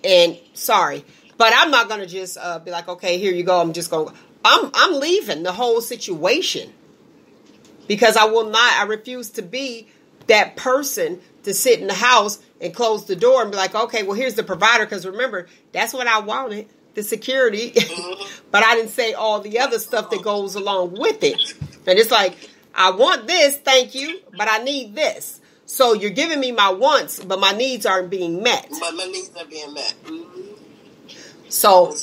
S1: And sorry. But I'm not going to just be like, okay, here you go. I'm just going. I'm leaving the whole situation because I refuse to be that person to sit in the house and close the door and be like, okay, well, here's the provider. Because remember, that's what I wanted, the security. But I didn't say all the other stuff that goes along with it. And it's like, I want this, thank you, but I need this. So you're giving me my wants, but my needs aren't being met.
S3: But my needs are being met.
S1: So,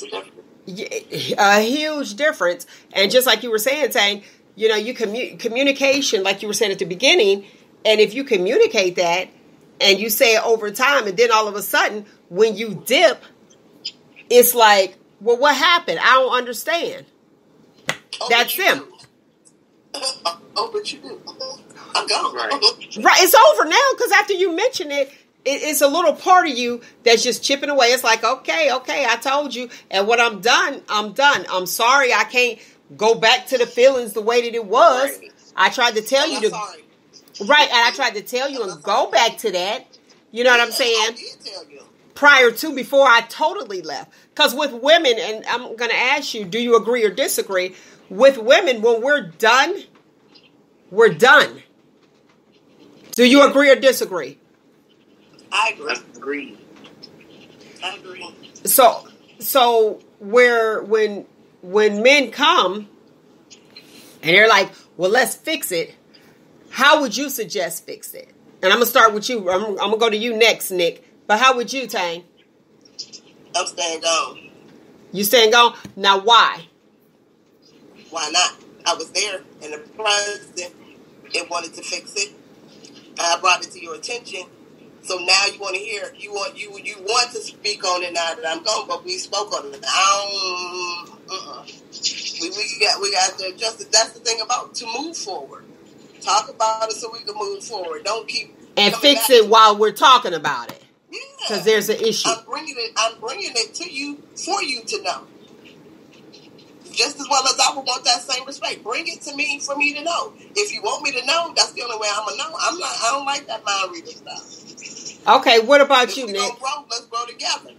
S1: a huge difference. And just like you were saying, you communication, like you were saying at the beginning, and if you communicate that and you say it over time, and then all of a sudden, when you dip, it's like, well, what happened? I don't understand. That's them.
S3: But you do. I'm gone.
S1: Right, it's over now because after you mention it, it's a little part of you that's just chipping away. It's like, okay, I told you. And when I'm done, I'm done. I'm sorry. I can't go back to the feelings the way that it was. Right. I tried to tell you to. Sorry. Right. And I tried to tell you and go back to that. You know what I'm saying?
S3: I did tell you.
S1: Before I totally left. Because with women, and I'm going to ask you, do you agree or disagree? With women, when we're done, we're done. Do you agree or disagree?
S3: I agree. I agree.
S1: So when men come and they're like, well, let's fix it. How would you suggest fix it? And I'm going to start with you. I'm going to go to you next, Nick. But how would you, Tang?
S3: I'm staying gone.
S1: You staying gone? Now, why?
S3: Why not? I was there and the president, it wanted to fix it. I brought it to your attention. So now you want to hear, you want to speak on it now that I'm gone, but we spoke on it. We got to adjust it. That's the thing about to move forward. Talk about it so we can move forward. Don't keep
S1: and fix it while we're talking about it.
S3: Yeah,
S1: because there's an issue.
S3: I'm bringing it to you for you to know. Just as well as I would want that same respect. Bring it to me for me to know. If you want me to know, that's the only way I'm gonna know. I don't like that mind reading stuff.
S1: Okay, what about you, Nick?
S3: Let's grow together.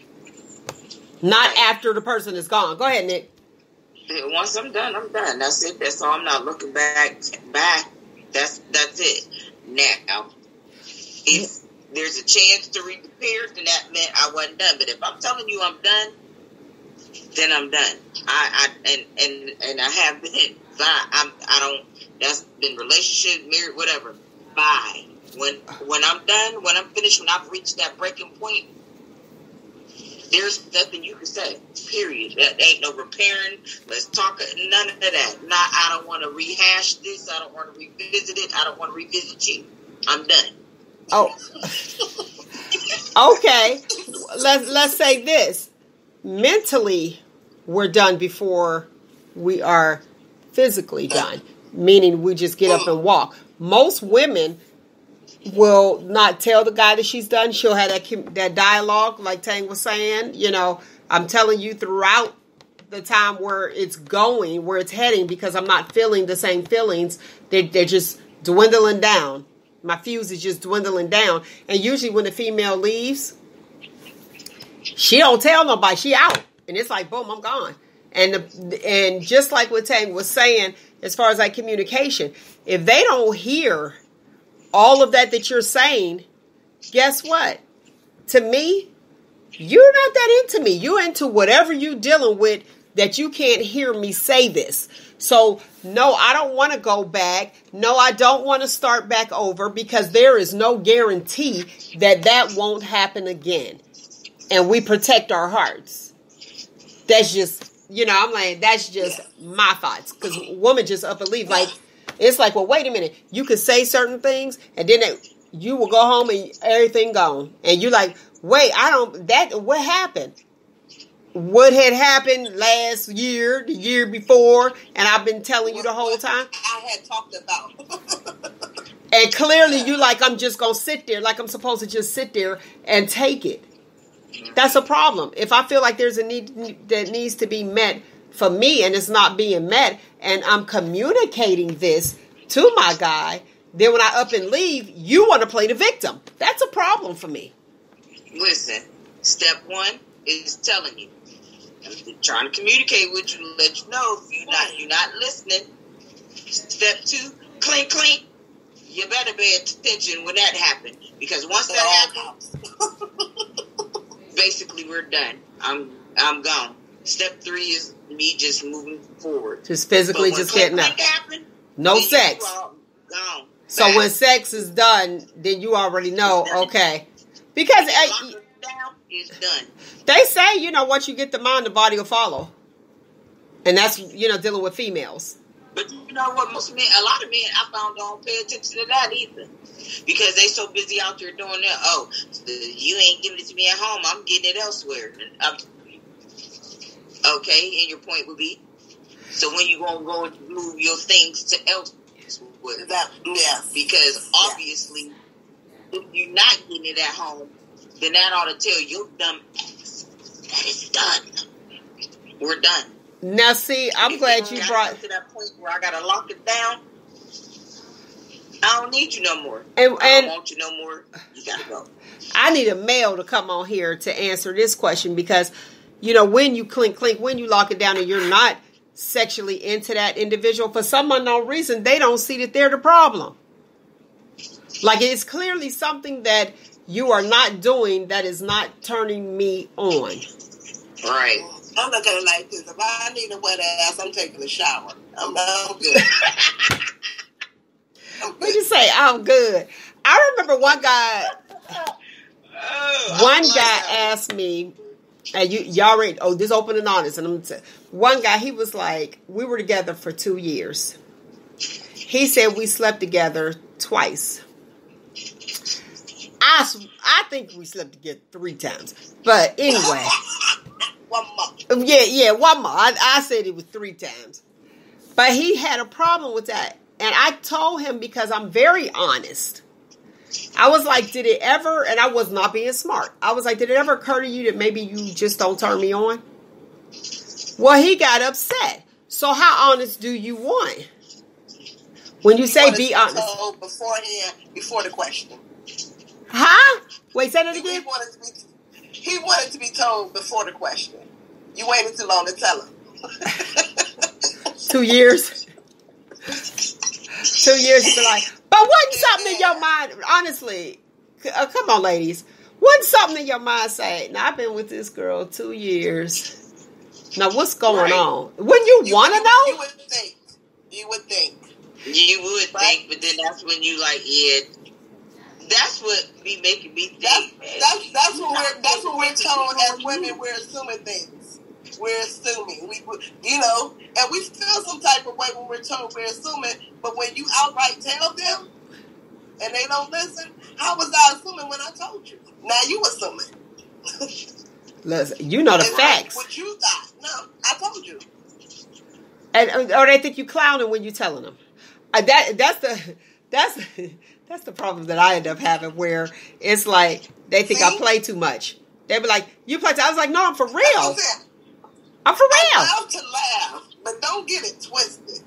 S1: Not after the person is gone. Go ahead, Nick.
S2: Once I'm done, I'm done. That's it. That's all. I'm not looking back. That's it. Now, if there's a chance to repair, then that meant I wasn't done. But if I'm telling you I'm done, then I'm done. And I have been. I don't. That's been relationship, married, whatever. Bye. When I'm done, when I'm finished, when I've reached that breaking point, there's nothing you can say. Period. That ain't no repairing. Let's talk. None of that. I don't want to rehash this. I don't want to revisit it. I don't want to revisit you. I'm done.
S1: Oh. Okay. Let's say this. Mentally, we're done before we are physically done. Meaning we just get up and walk. Most women will not tell the guy that she's done. She'll have that dialogue, like Tang was saying. You know, I'm telling you throughout the time where it's going, where it's heading, because I'm not feeling the same feelings. They're just dwindling down. My fuse is just dwindling down. And usually when the female leaves, she don't tell nobody. She out. And it's like, boom, I'm gone. And just like what Tang was saying, as far as like communication, if they don't hear all of that you're saying, guess what? To me, you're not that into me. You're into whatever you're dealing with that you can't hear me say this. So, no, I don't want to go back. No, I don't want to start back over because there is no guarantee that won't happen again. And we protect our hearts. That's just, I'm like, that's just my thoughts. Because women just up and leave. Like, it's like, well, wait a minute. You could say certain things, and then you will go home and everything gone. And you're like, wait, what happened? What had happened last year, the year before, and I've been telling you the whole time?
S3: I had talked about.
S1: And clearly you like, I'm just going to sit there, like I'm supposed to just sit there and take it. That's a problem. If I feel like there's a need that needs to be met for me and it's not being met, and I'm communicating this to my guy, then when I up and leave, you want to play the victim. That's a problem for me.
S2: Listen, step one is telling you. I'm trying to communicate with you, let you know if you're not listening. Step two, clink, clink. You better pay attention when that happens. Because once that happens, basically we're done. I'm gone. Step three is me just moving forward.
S1: Just physically just getting up. No sex.
S2: Gone.
S1: So when sex is done, then you already know, okay. Because
S2: down is done.
S1: They say, once you get the mind, the body will follow. And that's, dealing with females.
S2: But you know what? A lot of men, I found, don't pay attention to that either. Because they so busy out there doing that. Oh, you ain't giving it to me at home. I'm getting it elsewhere. Okay, and your point would be? So when you going to go and move your things to elsewhere? Because obviously, if you're not getting it at home, then that ought to tell your dumb ass that it's done. We're done.
S1: Now, see, I'm glad you brought
S2: to that point where I gotta lock it down. I don't need you no more.
S1: And
S2: I don't want you no more. You gotta go.
S1: I need a male to come on here to answer this question because, when you clink, when you lock it down and you're not sexually into that individual, for some unknown reason, they don't see that they're the problem. Like, it's clearly something that you are not doing that is not turning me on.
S2: Right.
S3: I'm looking at it like this. If I need a wet ass, I'm taking a shower. I'm good.
S1: What you say? I'm good. I remember one guy asked me, and y'all already, this open and honest, and I'm going to say, one guy, he was like, we were together for 2 years. He said we slept together twice. I think we slept together 3 times. But anyway.
S3: 1 month.
S1: Yeah, 1 month. I said it was 3 times. But he had a problem with that. And I told him because I'm very honest. I was like, did it ever, and I was not being smart. I was like, did it ever occur to you that maybe you just don't turn me on? Well, he got upset. So how honest do you want? When you say be honest.
S3: Before the question.
S1: Huh? Wait, say that again?
S3: He wanted to be told before the question. You waited too long to tell him.
S1: 2 years. 2 years to be like, but wasn't something in your mind, honestly, come on, ladies, wasn't something in your mind say, now I've been with this girl 2 years. Now what's going on? Wouldn't you want to know?
S3: You would think.
S2: You would think, but then that's when you like, yeah. That's what be making me think.
S3: That's what we're told as women. We're assuming things. We're assuming. And we feel some type of way when we're told we're assuming. But when you outright tell them and they don't listen, how was I assuming when I told you? Now you assuming.
S1: Listen, you know the facts.
S3: What you thought? No, I told you.
S1: Or they think you clowning when you telling them. That's the problem that I end up having, where it's like they think I play too much. They be like, "You play?" I was like, "No, I'm for real. I'm for real."
S3: I'm allowed to laugh, but don't get it twisted.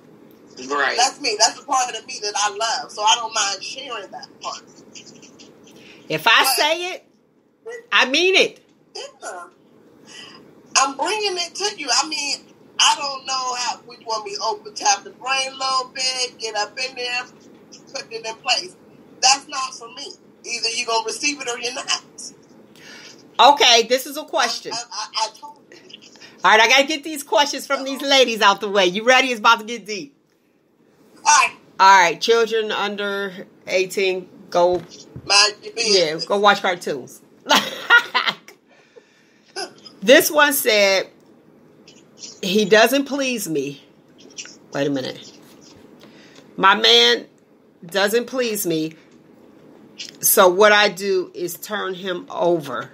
S2: Right.
S3: That's me. That's the part of me that I love, so I don't mind sharing that part.
S1: If I say it, I mean it.
S3: Yeah. I'm bringing it to you. I mean, I don't know how we want me to tap the brain a little bit, get up in there, put it in place. That's not for me. Either you're going to receive it or you're not.
S1: Okay, this is a question.
S3: I told you.
S1: All right, I got to get these questions from these ladies out the way. You ready? It's about to get deep. All right, children under 18, go.
S3: Mind your business.
S1: Yeah, go watch cartoons. This one said, he doesn't please me. Wait a minute. My man doesn't please me. So what I do is turn him over.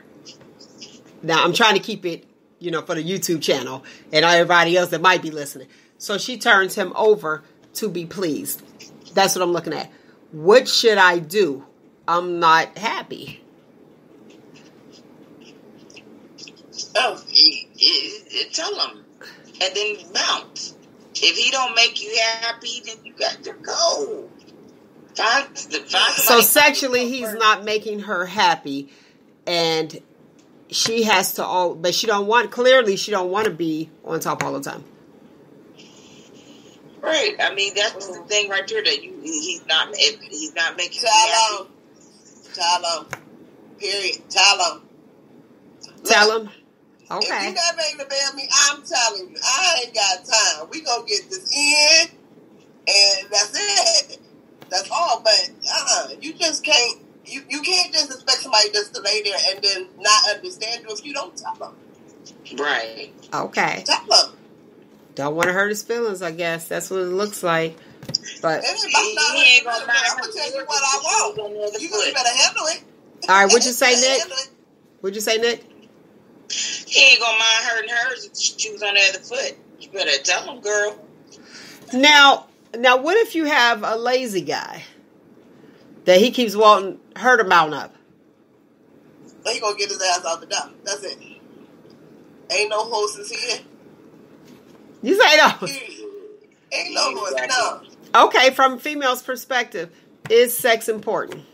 S1: Now, I'm trying to keep it, for the YouTube channel and everybody else that might be listening. So she turns him over to be pleased. That's what I'm looking at. What should I do? I'm not happy.
S2: Oh, tell him. And then bounce. If he don't make you happy, then you got to go.
S1: So sexually, he's not making her happy. And she has to, but she don't want to be on top all the time.
S2: Right. I mean, that's the thing right there that he's not making you happy.
S3: Tell him. Period. Tell him.
S1: Tell him. Okay.
S3: If you not ready to marry me, I'm telling you, I ain't got time. We gonna get this in, and that's it. That's all. But you just can't. You can't just expect somebody just to lay there and then not understand you if you don't tell them.
S2: Right.
S1: Okay.
S3: Tell them.
S1: Don't want to hurt his feelings. I guess that's what it looks like. But
S2: he ain't gonna mind.
S3: I'm gonna tell you what I want. You better handle it.
S1: All right. What'd you say, Nick? What'd you say, Nick?
S2: He ain't gonna mind hurting hers if she was on the other foot. You better tell him, girl.
S1: Now, what if you have a lazy guy that he keeps wanting her to mount up?
S3: Well, he gonna get his ass out the door. That's it. Ain't no horses here.
S1: You say no.
S3: Ain't no horses. No.
S1: Okay, from a female's perspective, is sex important?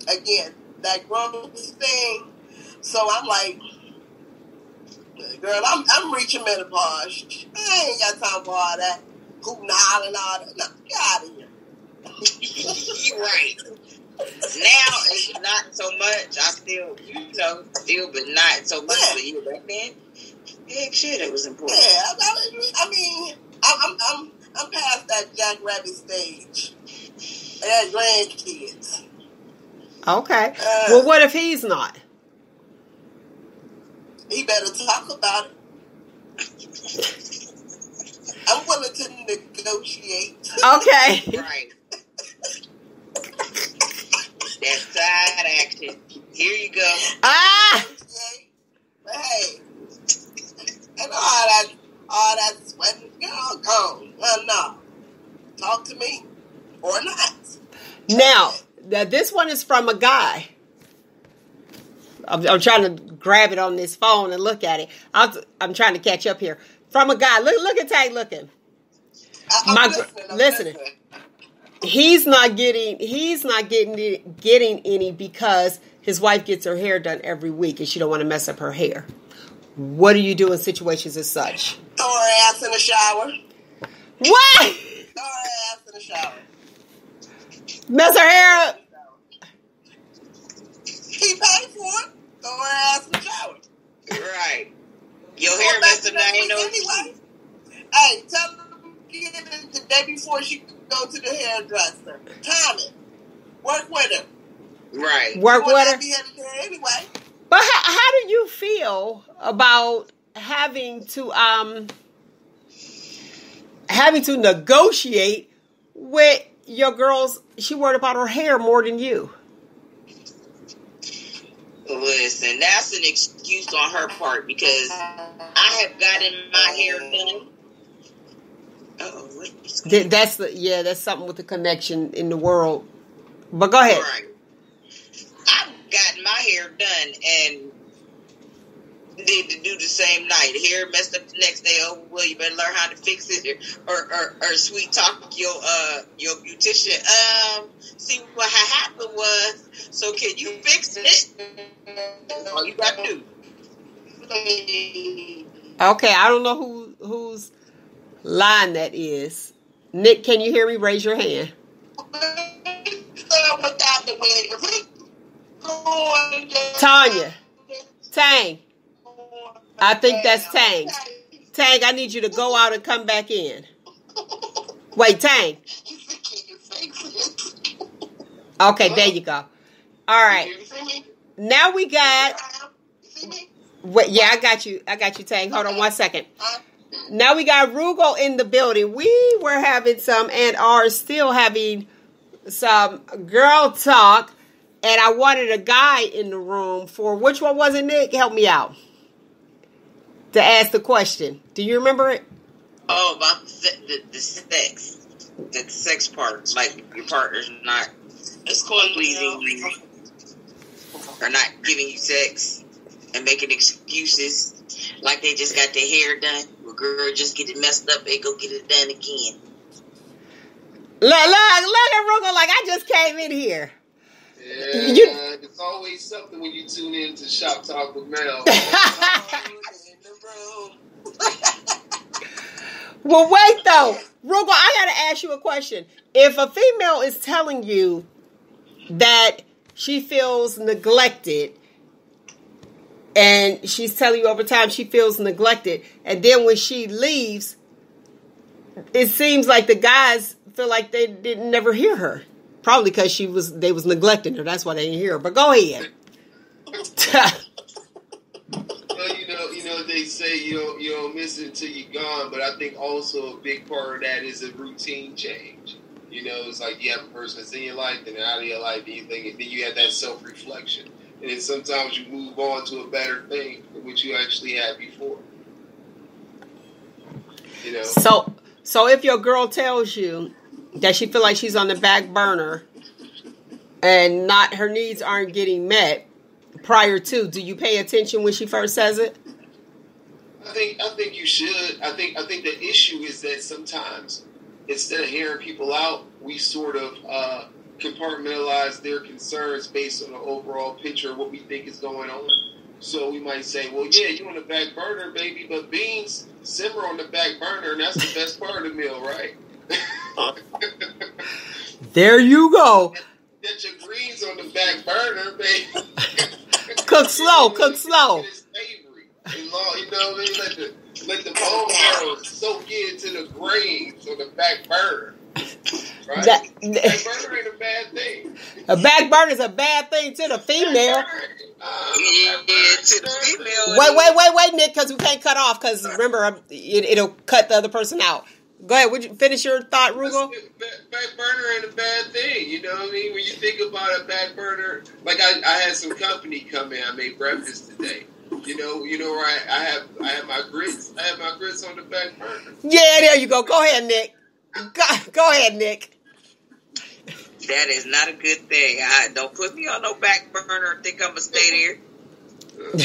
S3: Again, that growth thing. So I'm like, girl, I'm reaching menopause. I ain't got time for all that hooting, hollering, all that. No, get out of here.
S2: You're right. Now it's not so much. I still, but not so much for you. Back then, heck, shit, it was important.
S3: Yeah, I mean, I'm past that jackrabbit stage. I got grandkids.
S1: Okay. Well, what if he's not?
S3: He better talk about it. I'm willing to negotiate.
S1: Okay.
S2: Right. That's side action. Here you go.
S1: Ah!
S3: But hey, and all that sweating, girl, gone. No. Talk to me or not.
S1: Now this one is from a guy. I'm trying to grab it on this phone and look at it. I'm trying to catch up here. From a guy. Look at Tank looking.
S3: I'm listening.
S1: He's not getting any because his wife gets her hair done every week and she don't want to mess up her hair. What do you do in situations as such?
S3: Throw her ass in the shower.
S1: What?
S3: Throw her ass in the shower.
S1: Mess her hair up.
S3: He paid for it. Throw her ass in the shower.
S2: Right. Your hair messed up. Ain't no
S3: anyway. Hey, tell him to get it the day before she go to the hairdresser. Time it. Work with her.
S2: Right.
S1: Work with her.
S3: Be headed there anyway.
S1: But how do you feel about having to negotiate with your girl's? She worried about her hair more than you.
S2: Listen, that's an excuse on her part because I have gotten my hair done. That's
S1: something with the connection in the world. But go ahead.
S2: Right. I've gotten my hair done and did to do the same night. Hair messed up the next day. Oh well, you better learn how to fix it, or sweet talk your beautician. See what happened was. So can you fix it? All you got to do.
S1: Okay, I don't know whose line that is. Nick, can you hear me? Raise your hand. Tanya. Tang. I think that's Tang. Tang, I need you to go out and come back in. Wait, Tang. Okay, there you go. All right. Now we got... Wait, yeah, I got you, Tang. Hold on 1 second. Now we got Roogle in the building. We were having some and are still having some girl talk, and I wanted a guy in the room for which one was it, Nick? Help me out. To ask the question. Do you remember it?
S2: Oh, about the sex. The sex part. Like your partner's not pleasing you or not giving you sex and making excuses. Like they just got their hair done. Well, girl, just get it messed up. They go get it done again.
S1: Look at Roogle like I just came in here.
S4: Yeah, it's always something when you tune in to Shop Talk with Mel.
S1: Well, wait though. Roogle, I got to ask you a question. If a female is telling you that she feels neglected, and she's telling you over time she feels neglected, and then when she leaves, it seems like the guys feel like they didn't never hear her. Probably because they was neglecting her. That's why they didn't hear her. But go ahead.
S4: Well, you know they say you don't miss it until you're gone, but I think also a big part of that is a routine change. You know, it's like you have a person that's in your life, then they're out of your life, and then you have that self-reflection. And then sometimes you move on to a better thing than what you actually had before. You know?
S1: So if your girl tells you that she feel like she's on the back burner and her needs aren't getting met prior to, do you pay attention when she first says it?
S4: I think you should. I think the issue is that sometimes instead of hearing people out, we sort of compartmentalize their concerns based on the overall picture of what we think is going on. So we might say, well, yeah, you on the back burner, baby, but beans simmer on the back burner, and that's the best part of the meal, right?
S1: There you go.
S4: Get your greens on the back burner, baby.
S1: Cook slow.
S4: It's savory. You know what I mean? Let the bone marrow soak into the greens on the back burner. Right? Back burner ain't a bad thing.
S1: A back burner is a bad thing to the female.
S2: Yeah, to the female.
S1: Wait, Nick, because we can't cut off. Because remember, it'll cut the other person out. Go ahead. Would you finish your thought, Roogle?
S4: Back burner ain't a bad thing. You know what I mean? When you think about a back burner, like I had some company come in. I made breakfast today. You know where I have my grits. I have my grits on the back burner.
S1: Yeah, there you go. Go ahead, Nick. Go ahead, Nick.
S2: That is not a good thing. Don't put me on no back burner and think I'm gonna stay there.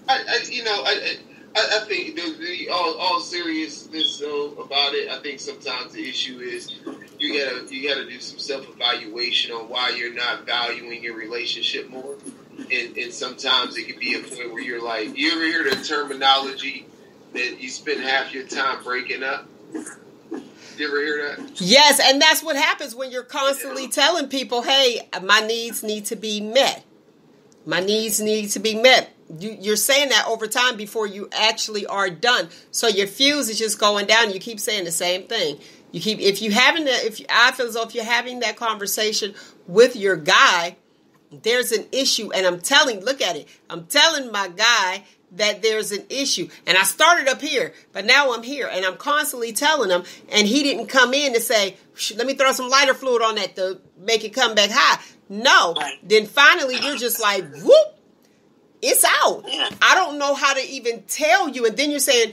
S4: I think all seriousness though about it. I think sometimes the issue is you gotta do some self-evaluation on why you're not valuing your relationship more. And sometimes it could be a point where you're like, you ever hear the terminology that you spend half your time breaking up? You ever hear that?
S1: Yes, and that's what happens when you're constantly telling people, hey, my needs need to be met. My needs need to be met. You're saying that over time before you actually are done. So your fuse is just going down. You keep saying the same thing. I feel as though if you're having that conversation with your guy, there's an issue. And look at it. I'm telling my guy that there's an issue. And I started up here, but now I'm here. And I'm constantly telling him, and he didn't come in to say, let me throw some lighter fluid on that to make it come back high. No. Then finally you're just like, whoop, it's out. Yeah. I don't know how to even tell you. And then you're saying,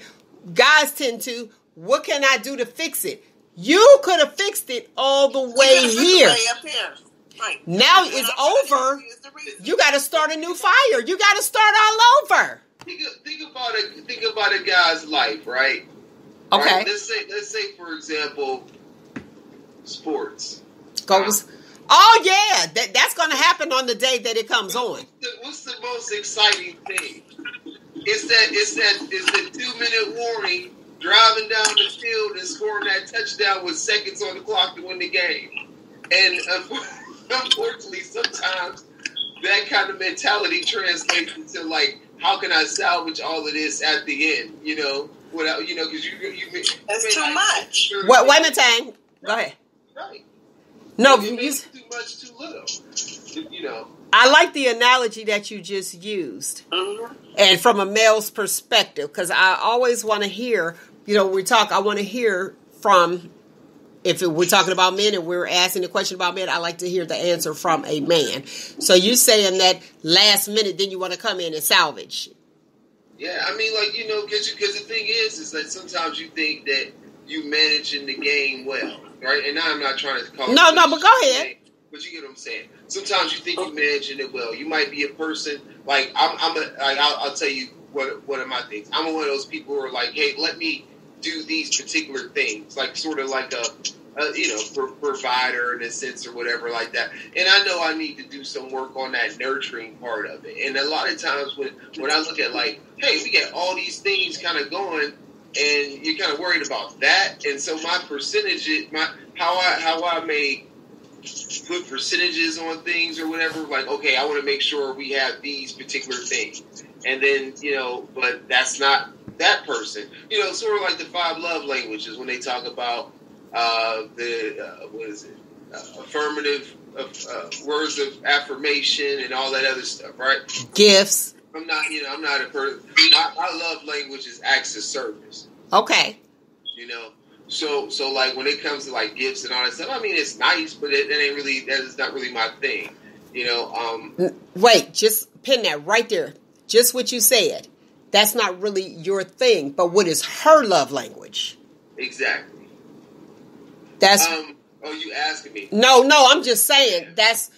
S1: guys tend to, what can I do to fix it? You could have fixed it all the way here. Right. Now it's over. You got to start a new fire. You got to start all over.
S4: Think about a guy's life, right?
S1: Okay.
S4: Right? Let's say for example, sports
S1: goes. Oh yeah, that's going to happen on the day that it comes on.
S4: What's the most exciting thing? It's that 2-minute warning, driving down the field and scoring that touchdown with seconds on the clock to win the game. And unfortunately, sometimes that kind of mentality translates into like, how can I salvage all of this at the end? You know, without because you
S3: that's too much.
S1: Wait a minute, Tang. Go ahead.
S4: Right.
S1: No,
S4: too much, too little. You know.
S1: I like the analogy that you just used.
S3: Mm-hmm.
S1: And from a male's perspective, because I always want to hear, I want to hear from, if we're talking about men and we're asking the question about men, I like to hear the answer from a man. So you saying that last minute, then you want to come in and salvage.
S4: Yeah, I mean, like, because the thing is that sometimes you think that you managing the game well, right? And now I'm not trying to call
S1: No, but go ahead.
S4: But you get what I'm saying. Sometimes you think you're managing it well. You might be a person like I'll tell you what are my things. I'm one of those people who are like, hey, let me do these particular things, like sort of like a provider in a sense or whatever like that. And I know I need to do some work on that nurturing part of it. And a lot of times when I look at like, hey, we got all these things kind of going, and you're kind of worried about that. And so my percentage, how I may put percentages on things or whatever, like, okay, I want to make sure we have these particular things. And then, but that's not that person. Sort of like the 5 love languages when they talk about affirmative words of affirmation and all that other stuff, right?
S1: Gifts.
S4: I'm not a person. My love language is acts of service.
S1: Okay.
S4: So like when it comes to like gifts and all that stuff, I mean it's nice, but that is not really my thing.
S1: Wait, just pin that right there. Just what you said. That's not really your thing, but what is her love language?
S4: Exactly.
S1: That's.
S4: Oh, you asking me?
S1: No, I'm just saying that's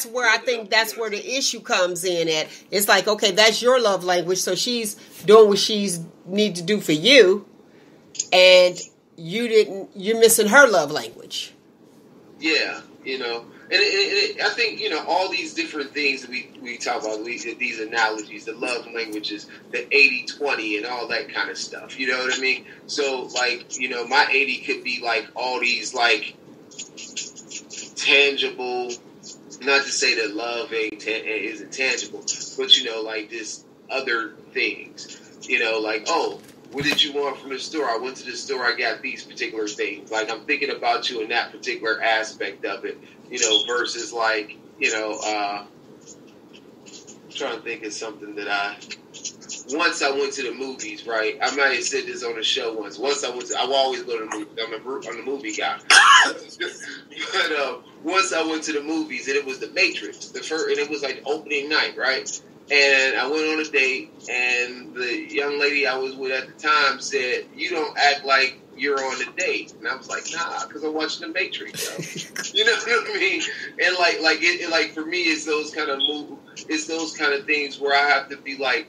S1: where I think that's where the issue comes in at. It's like, okay, that's your love language, so she's doing what she's need to do for you, and you're missing her love language.
S4: Yeah, and I think all these different things that we talk about, these analogies, the love languages, the 80-20 and all that kind of stuff. You know what I mean? So like my 80 could be like all these like tangible. Not to say that love isn't tangible, but like this other things. Like, oh, what did you want from the store? I went to the store. I got these particular things. Like, I'm thinking about you in that particular aspect of it, versus like, I'm trying to think of something that once I went to the movies, right? I might have said this on the show once. I will always go to the movies. I'm a movie guy. But once I went to the movies, and it was The Matrix, and it was like opening night, right? And I went on a date, and the young lady I was with at the time said, "You don't act like you're on the date." And I was like, "Nah, because I'm watching The Matrix." You know what I mean? And like for me, it's those kind of things where I have to be like,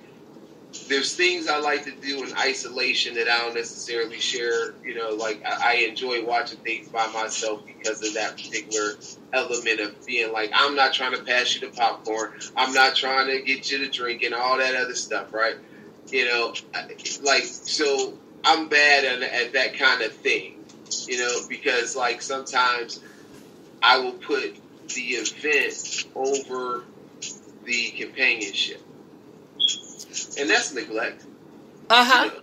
S4: there's things I like to do in isolation that I don't necessarily share. Like I enjoy watching things by myself because of that particular element of being like, I'm not trying to pass you the popcorn. I'm not trying to get you to drink and all that other stuff, right? So I'm bad at that kind of thing, because like sometimes I will put the event over the companionship. And that's neglect.
S1: So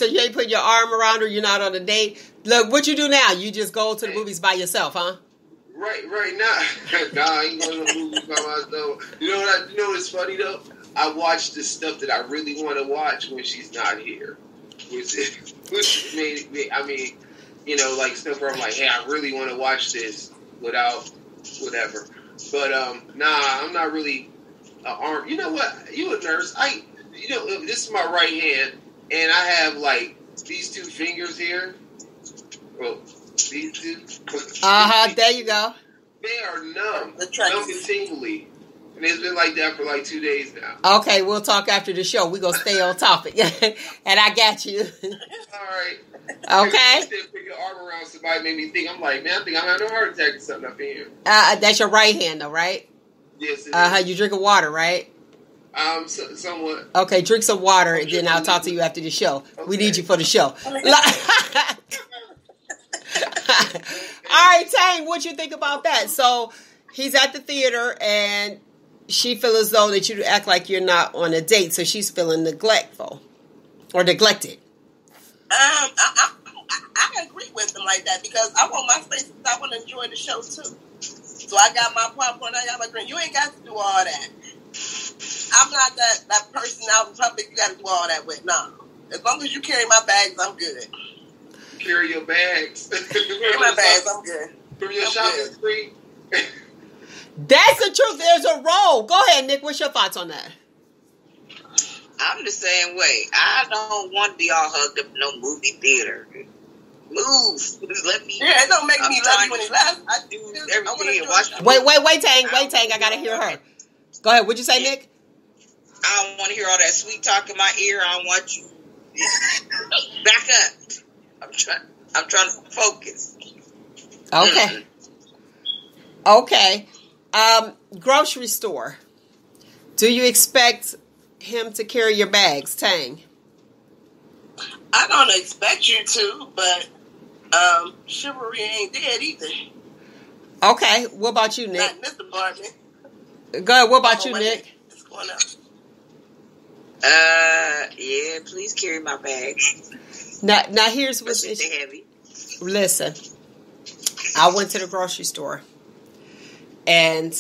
S1: you ain't putting your arm around her. You're not on a date. Look, what you do now? You just go to the movies by yourself, huh?
S4: Right now. I ain't going to the movies by myself. You know what's funny though? I watch the stuff that I really want to watch when she's not here, which made me. I mean, like stuff where I'm like, hey, I really want to watch this without whatever. But I'm not really. Arm. You know what? You a nurse. This is my right hand, and I have like these 2 fingers here. Well, these 2.
S1: There you go.
S4: They are numb and tingly, and it's been like that for like 2 days now.
S1: Okay, we'll talk after the show. We're gonna stay on topic, and I got you.
S4: All right.
S1: Okay.
S4: Put your arm around somebody made me think. I'm like, man, I think I'm having a heart attack or something up in here.
S1: That's your right hand, though, right?
S4: Yes, it is.
S1: You drinking water, right?
S4: Somewhat.
S1: Okay, drink some water, and then I'll talk to you after the show. Okay. We need you for the show. All right, Tang, what you think about that? So he's at the theater, and she feels as though that you act like you're not on a date, so she's feeling neglectful or neglected.
S3: I agree with them like that because I want my space. I want to enjoy the show too. So I got my popcorn, I got my drink. You ain't got to do all that. I'm not that person out in public you got to do all that with. No. As long as you carry my bags, I'm good.
S4: Carry your bags.
S3: Carry my bags, I'm good.
S4: From your shopping spree.
S1: That's the truth. There's a role. Go ahead, Nick. What's your thoughts on that?
S2: I'm the same way. I don't want to be all hugged up in no movie theater. Move. Let me.
S3: Yeah, it don't make me love you when it lasts. I
S2: do everything. Watch.
S1: Wait, Tang. I gotta hear her. Go ahead. What'd you say, Nick?
S2: I don't want to hear all that sweet talk in my ear. I don't want you. Back up. I'm trying to focus.
S1: Okay. Okay. Grocery store. Do you expect him to carry your bags, Tang?
S3: I don't expect you to, but chivalry ain't dead either.
S1: Okay. What about you, Nick?
S3: Not in this department.
S1: Go ahead. What about you, Nick?
S3: What's going on?
S2: Yeah, please carry my bags.
S1: Now here's what's
S2: heavy.
S1: Listen, I went to the grocery store, and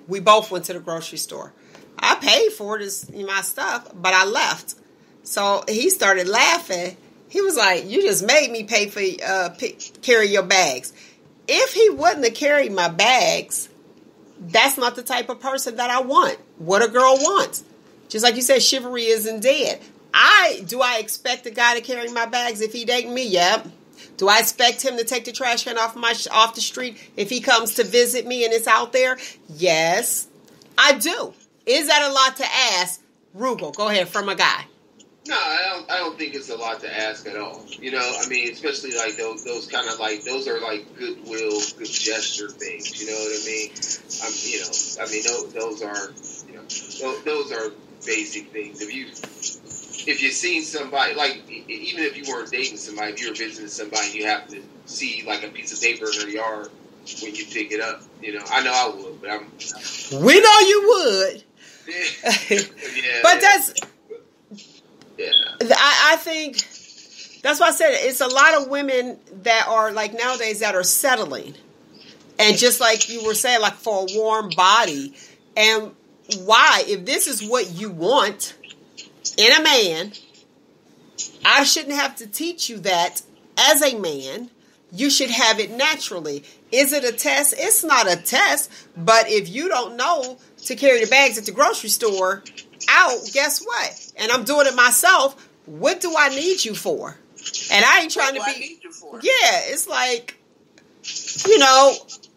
S1: we both went to the grocery store. I paid for my stuff, but I left. So he started laughing. He was like, "You just made me pay for carry your bags." If he wouldn't have carried my bags, that's not the type of person that I want. What a girl wants. Just like you said, chivalry isn't dead. Do I expect a guy to carry my bags if he dating me? Yep. Do I expect him to take the trash can off the street if he comes to visit me and it's out there? Yes, I do. Is that a lot to ask? Roogle, go ahead, from a guy.
S4: No, I don't think it's a lot to ask at all. You know, I mean, especially like those kind of like, those are like goodwill, good gesture things. You know what I mean? Those are basic things. If you've seen somebody, like, even if you weren't dating somebody, if you were visiting somebody, you happen to see like a piece of paper in their yard when you pick it up. You know, I know I would, but
S1: we know you would.
S4: Yeah,
S1: but that's.
S4: Yeah.
S1: I think that's why I said it's a lot of women that are like nowadays that are settling, and just like you were saying, like for a warm body. And why, if this is what you want in a man, I shouldn't have to teach you that as a man. You should have it naturally. Is it a test? It's not a test. But if you don't know to carry the bags at the grocery store out, guess what? And I'm doing it myself. What do I need you for? And I ain't trying to be. Yeah, it's like, you know,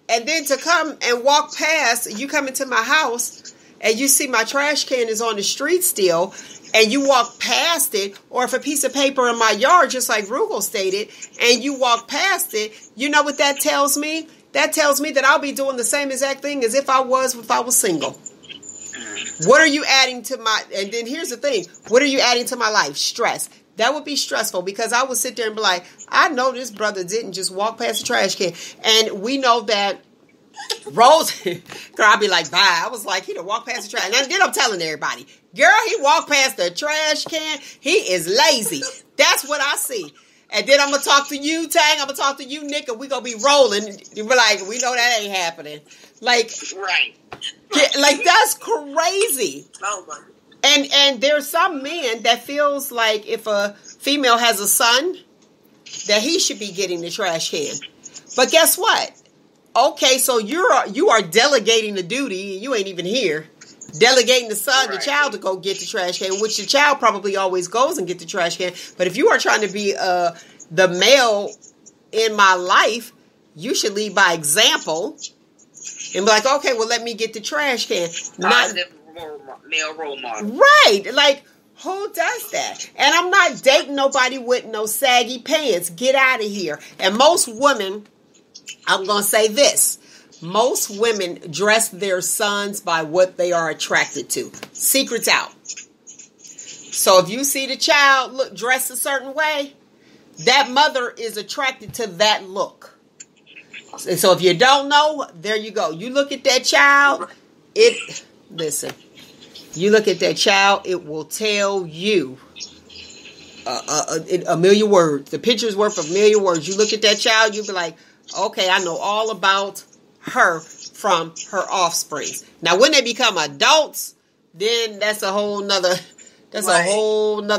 S1: and then to come and walk past, you come into my house and you see my trash can is on the street still, and you walk past it, or if a piece of paper in my yard, just like Roogle stated, and you walk past it, you know what that tells me? That tells me that I'll be doing the same exact thing as if I was single. What are you adding to my, and then here's the thing, what are you adding to my life? Stress. That would be stressful, because I would sit there and be like, I know this brother didn't just walk past the trash can. And we know that Rose, girl, I'd be like, bye. I was like, he done walked past the trash. And then I'm telling everybody, girl, he walked past the trash can. He is lazy. That's what I see. And then I'm going to talk to you, Tang. I'm going to talk to you, Nick, and we're going to be rolling. You're like, we know that ain't happening. Like,
S2: right.
S1: Like, that's crazy.
S3: Oh, my.
S1: And there's some men that feels like if a female has a son, that he should be getting the trash can. But guess what? Okay, so you are delegating the duty, and you ain't even here. Delegating the son, right, the child, to go get the trash can, which the child probably always goes and get the trash can. But if you are trying to be the male in my life, you should lead by example and be like, okay, well, let me get the trash can.
S2: Positive male role model.
S1: Right. Like, who does that? And I'm not dating nobody with no saggy pants. Get out of here. And most women, I'm going to say this. Most women dress their sons by what they are attracted to. Secrets out. So if you see the child look dressed a certain way, that mother is attracted to that look. And so if you don't know, there you go. You look at that child, listen, you look at that child, it will tell you a million words. The picture's worth a million words. You look at that child, you'll be like, okay, I know all about her from her offspring. Now, when they become adults, then that's a whole nother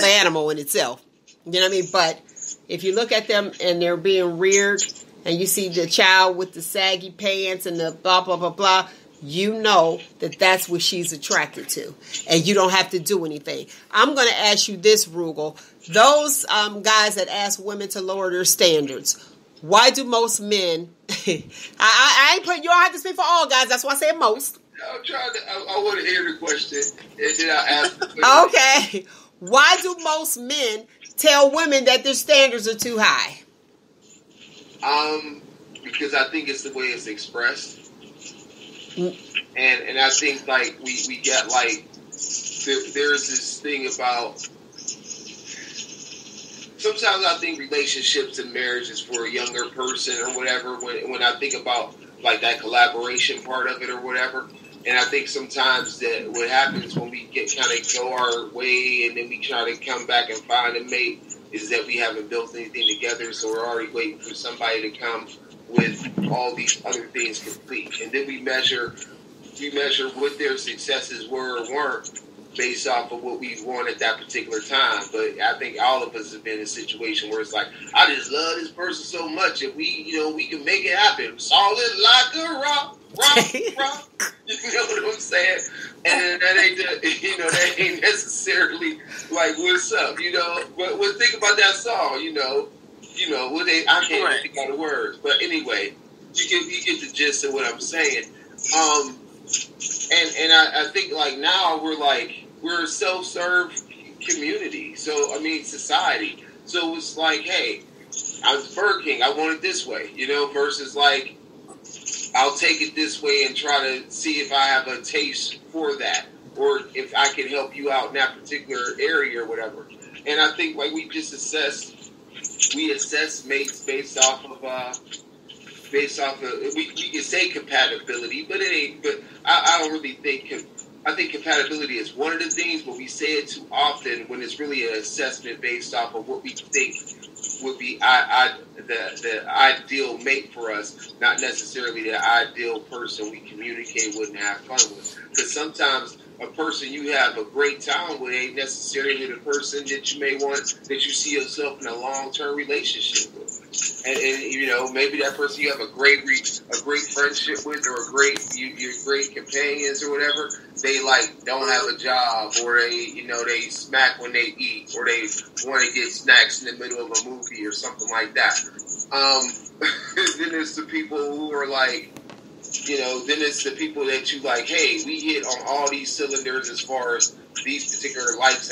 S1: animal in itself. You know what I mean? But if you look at them and they're being reared, and you see the child with the saggy pants and the blah, blah, blah, blah, you know that that's what she's attracted to. And you don't have to do anything. I'm going to ask you this, Roogle. Those guys that ask women to lower their standards, why do most men... I ain't putting... You don't have to speak for all guys. That's why I said most.
S4: I'm trying to... I want to hear the question. And then I'll ask the question.
S1: Okay. Why do most men tell women that their standards are too high?
S4: Because I think it's the way it's expressed. And I think, like, we get, like, there's this thing about, sometimes I think relationships and marriages for a younger person or whatever, when I think about, like, that collaboration part of it or whatever, and I think sometimes that what happens when we kind of go our way and then we try to come back and find a mate is that we haven't built anything together, so we're already waiting for somebody to come with all these other things complete. And then we measure what their successes were or weren't based off of what we want at that particular time. But I think all of us have been in a situation where it's like, I just love this person so much, and we can make it happen. Solid like a rock. You know what I'm saying? And that ain't necessarily like what's up, you know. But think about that song, what I can't even think of the words. But anyway, you get the gist of what I'm saying. And I think like now we're a self-serve community. So I mean society. So it's like, hey, I was Burger King, I want it this way, versus like I'll take it this way and try to see if I have a taste for that, or if I can help you out in that particular area or whatever. And I think like we assess mates based off of we can say compatibility, but it ain't. But I don't really think. I think compatibility is one of the things, but we say it too often when it's really an assessment based off of what we think would be the ideal mate for us, not necessarily the ideal person we communicate with and have fun with. Because sometimes a person you have a great time with ain't necessarily the person that you may want, that you see yourself in a long-term relationship with. And maybe that person you have a great friendship with, or you're great companions or whatever, they like don't have a job, or they smack when they eat, or they want to get snacks in the middle of a movie or something like that. Then there's the people who are like, then it's the people that you like, hey, we hit on all these cylinders as far as these particular likes,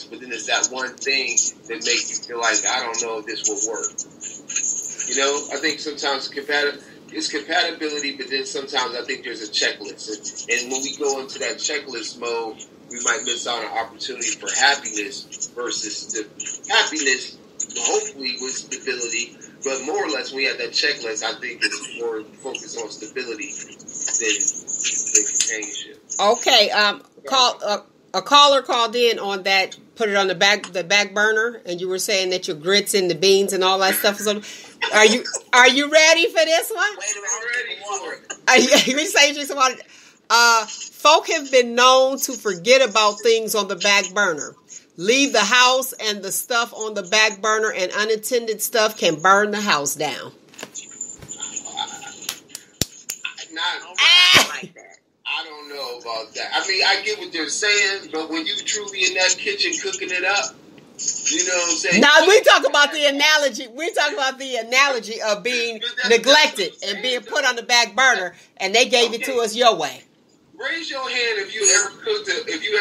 S4: but then it's that one thing that makes you feel like, I don't know if this will work. I think sometimes it's compatibility, but then sometimes I think there's a checklist. And when we go into that checklist mode, we might miss out on an opportunity for happiness versus the happiness, hopefully with stability. But more or less, when we have that checklist, I think it's more focused on stability than companionship.
S1: Okay, a caller called in on that, put it on the back burner, and you were saying that your grits and the beans and all that stuff is on. Are you ready for this one?
S3: Wait a minute, I'm ready for it.
S1: You say you drink some water. Folk have been known to forget about things on the back burner. Leave the house and the stuff on the back burner, and unattended stuff can burn the house down.
S4: I don't know about that. I mean, I get what they're saying, but when you truly in that kitchen cooking it up, you know what I'm saying?
S1: Now, we talk about the analogy. We talk about the analogy of being neglected and being put on the back burner, and they gave it to us your way.
S4: Raise your hand if you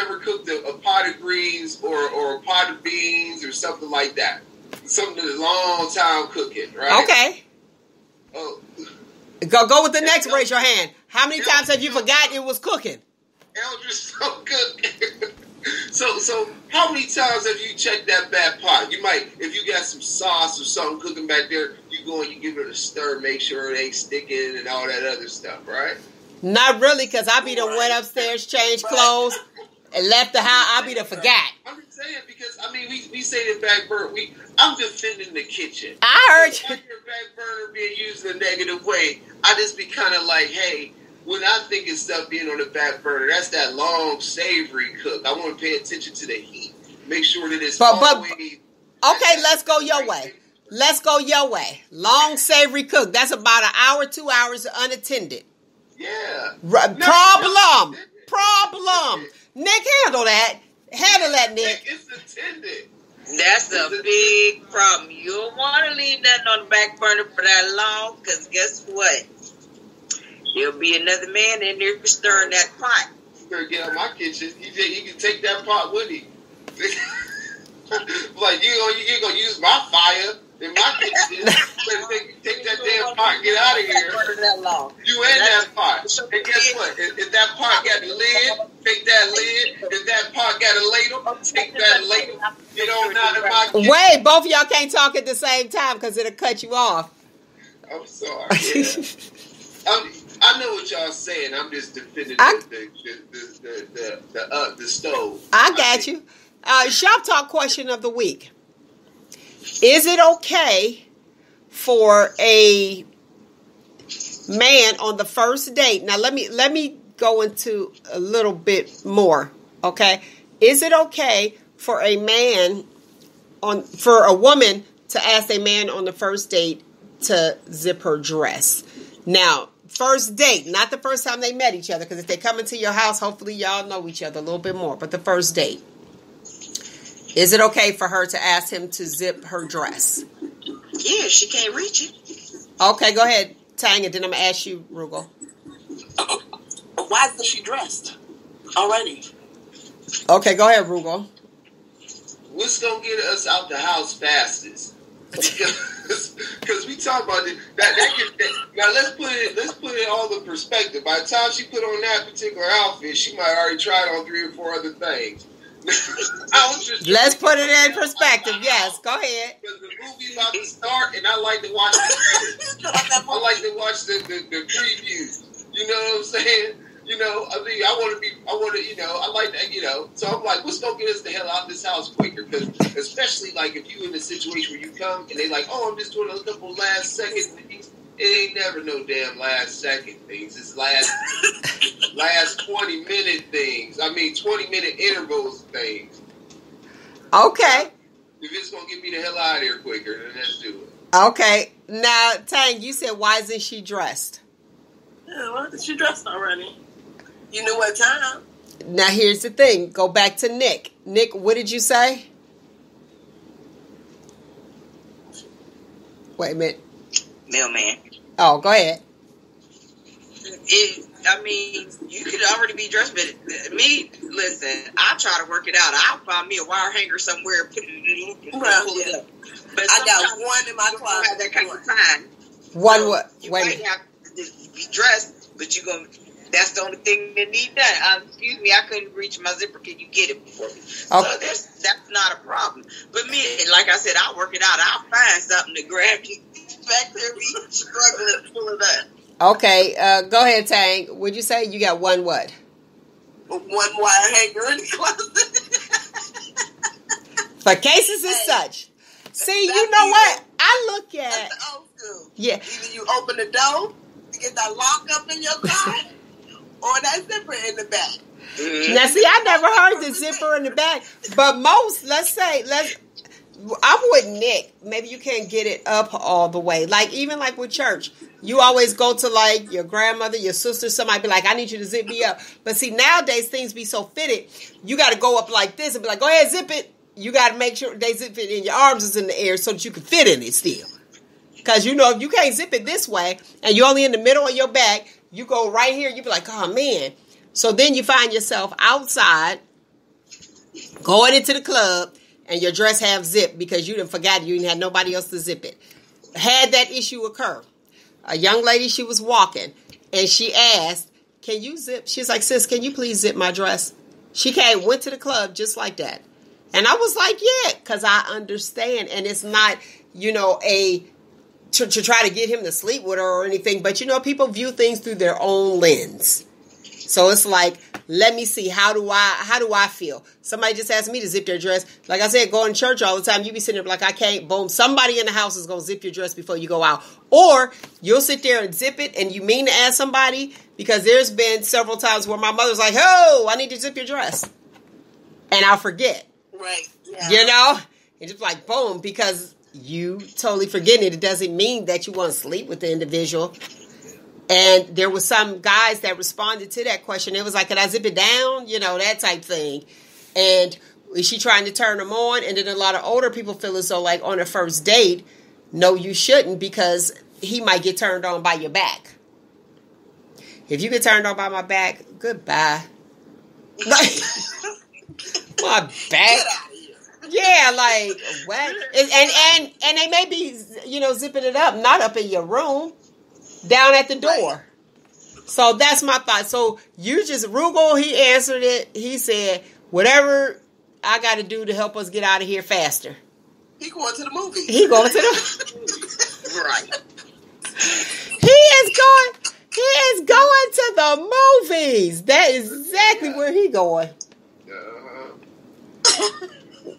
S4: ever cooked a pot of greens or a pot of beans or something like that. Something that's a long time cooking, right?
S1: Okay.
S4: Oh.
S1: Go with the next. Raise your hand. How many times have you forgotten it was cooking?
S4: Eldridge so good. So how many times have you checked that back pot? You might, if you got some sauce or something cooking back there, you go and you give it a stir, make sure it ain't sticking and all that other stuff, right?
S1: Not really, because I be done went upstairs, changed clothes, and left the house. I be done forgot.
S4: I'm just saying, because, I mean, we say the back burner. I'm defending the kitchen.
S1: I heard you.
S4: Your back burner being used in a negative way, I just be kind of like, hey, when I think of stuff being on the back burner, that's that long, savory cook. I want to pay attention to the heat. Make sure that it's always...
S1: Okay, let's go your way. Let's go your way. Long, savory cook. That's about an hour, 2 hours unattended.
S4: Yeah.
S1: Problem. Nick, handle that. Handle that, Nick.
S4: It's attended.
S2: That's a big problem. You don't want to leave nothing on the back burner for that long, because guess what? There'll be another man in there stirring that pot.
S4: Better get out of my kitchen. He can take that pot with him. Like, you're going to use my fire in my kitchen. Take that damn pot and get out of here. You and that pot. And guess what? If that pot got a lid, take that lid. If that pot got a ladle, take that ladle. Get on out of my kitchen.
S1: Wait, both of y'all can't talk at the same time because it'll cut you off.
S4: I'm sorry. Yeah. I know what y'all saying. I'm just defending the stove.
S1: I got you. Shop Talk question of the week. Is it okay for a man on the first date? Now let me go into a little bit more. Okay. Is it okay for a woman to ask a man on the first date to zip her dress? Now, first date, not the first time they met each other, because if they come into your house, hopefully y'all know each other a little bit more. But the first date. Is it okay for her to ask him to zip her dress?
S2: Yeah, she can't reach it.
S1: Okay, go ahead, Tang, and then I'm going to ask you, Roogle.
S3: Why isn't she dressed already?
S1: Okay, go ahead, Roogle.
S4: What's going to get us out the house fastest? Because we talk about it. Now let's put it all in perspective. By the time she put on that particular outfit, she might already tried on 3 or 4 other things.
S1: Let's put it in perspective. Yes, go ahead.
S4: Because the movie's about to start, and I like to watch I like to watch the previews. You know what I'm saying? You know, I mean, I like that, so I'm like, what's going to get us the hell out of this house quicker? Because especially, like, if you in a situation where you come and they like, oh, I'm just doing a couple last second things. It ain't never no damn last second things. It's last 20-minute things. I mean, 20-minute intervals things.
S1: Okay.
S4: If it's going to get me the hell out of here quicker, then let's do it.
S1: Okay. Now, Tang, you said, why isn't she dressed?
S3: Yeah, well, she dressed already. You know what time?
S1: Now, here's the thing. Go back to Nick. Nick, what did you say? Wait a minute.
S2: Mailman.
S1: Oh, go ahead.
S2: You could already be dressed, but listen, I try to work it out. I'll find me a wire hanger somewhere, put it in the loop and pull it up. But
S3: I got one in my closet.
S2: Have that kind of time.
S1: One what?
S2: You might have to be dressed, but that's the only thing that need done. Excuse me, I couldn't reach my zipper. Can you get it for me? Okay. So that's not a problem. But me, like I said, I'll work it out. I'll find something to grab you. Back there, be struggling to pull it up.
S1: Okay, go ahead, Tang. Would you say you got one what?
S3: One wire hanger in the closet.
S1: For cases as such. See, you know what? I look at...
S3: That's the old school.
S1: Yeah.
S3: Either you open the door to get that lock up in your car, or that zipper in the back.
S2: Mm-hmm.
S1: Now, see, I never heard the zipper in the back. But most, I'm with Nick. Maybe you can't get it up all the way. Like, even like with church, you always go to like your grandmother, your sister, somebody be like, I need you to zip me up. But see, nowadays things be so fitted, you got to go up like this and be like, go ahead, zip it. You got to make sure they zip it and your arms is in the air so that you can fit in it still. Because, if you can't zip it this way and you're only in the middle of your back, you go right here, you be like, oh, man. So then you find yourself outside, going into the club, and your dress half zipped because you done forgot you didn't have nobody else to zip it. Had that issue occur. A young lady, she was walking, and she asked, can you zip? She's like, sis, can you please zip my dress? She went to the club just like that. And I was like, yeah, because I understand. And it's not, to try to get him to sleep with her or anything. But, people view things through their own lens. So it's like, let me see, how do I feel? Somebody just asked me to zip their dress. Like I said, going to church all the time, you be sitting there like, I can't, boom. Somebody in the house is going to zip your dress before you go out. Or you'll sit there and zip it and you mean to ask somebody, because there's been several times where my mother's like, oh, I need to zip your dress. And I'll forget.
S3: Right. Yeah.
S1: You know? It's just like, boom, because you totally forgetting it. It doesn't mean that you want to sleep with the individual. And there was some guys that responded to that question. It was like, can I zip it down? You know, that type thing. And is she trying to turn them on? And then a lot of older people feel as though, like, on a first date, no, you shouldn't, because he might get turned on by your back. If you get turned on by my back, goodbye. My back. Yeah, like, what? And they may be, you know, zipping it up, not up in your room, down at the door. So that's my thought. So you just, Roogle, he answered it. He said, whatever I got to do to help us get out of here faster.
S3: He going to the movie.
S1: He going to the
S3: Right.
S1: He is going to the movies. That is exactly where he going.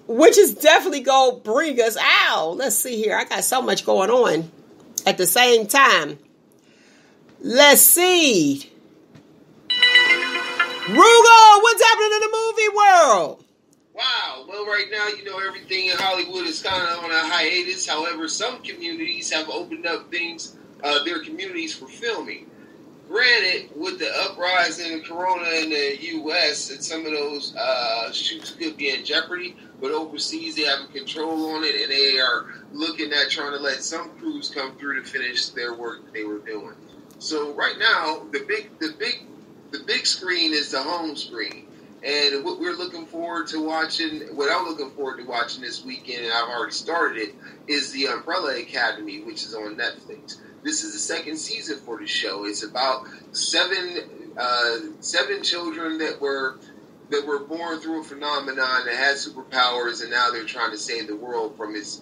S1: Which is definitely going to bring us out. Let's see here. I got so much going on at the same time. Let's see. Roogle, what's happening in the movie world?
S4: Wow. Well, right now, you know, everything in Hollywood is kind of on a hiatus. However, some communities have opened up their communities for filming. Granted, with the uprising in Corona in the U.S., and some of those shoots could be in jeopardy, but overseas they have control on it, and they are looking at trying to let some crews come through to finish their work that they were doing. So right now, the big screen is the home screen, and what we're looking forward to watching, what I'm looking forward to watching this weekend, and I've already started it, is the Umbrella Academy, which is on Netflix. This is the second season for the show. It's about seven children that were born through a phenomenon that had superpowers, and now they're trying to save the world from its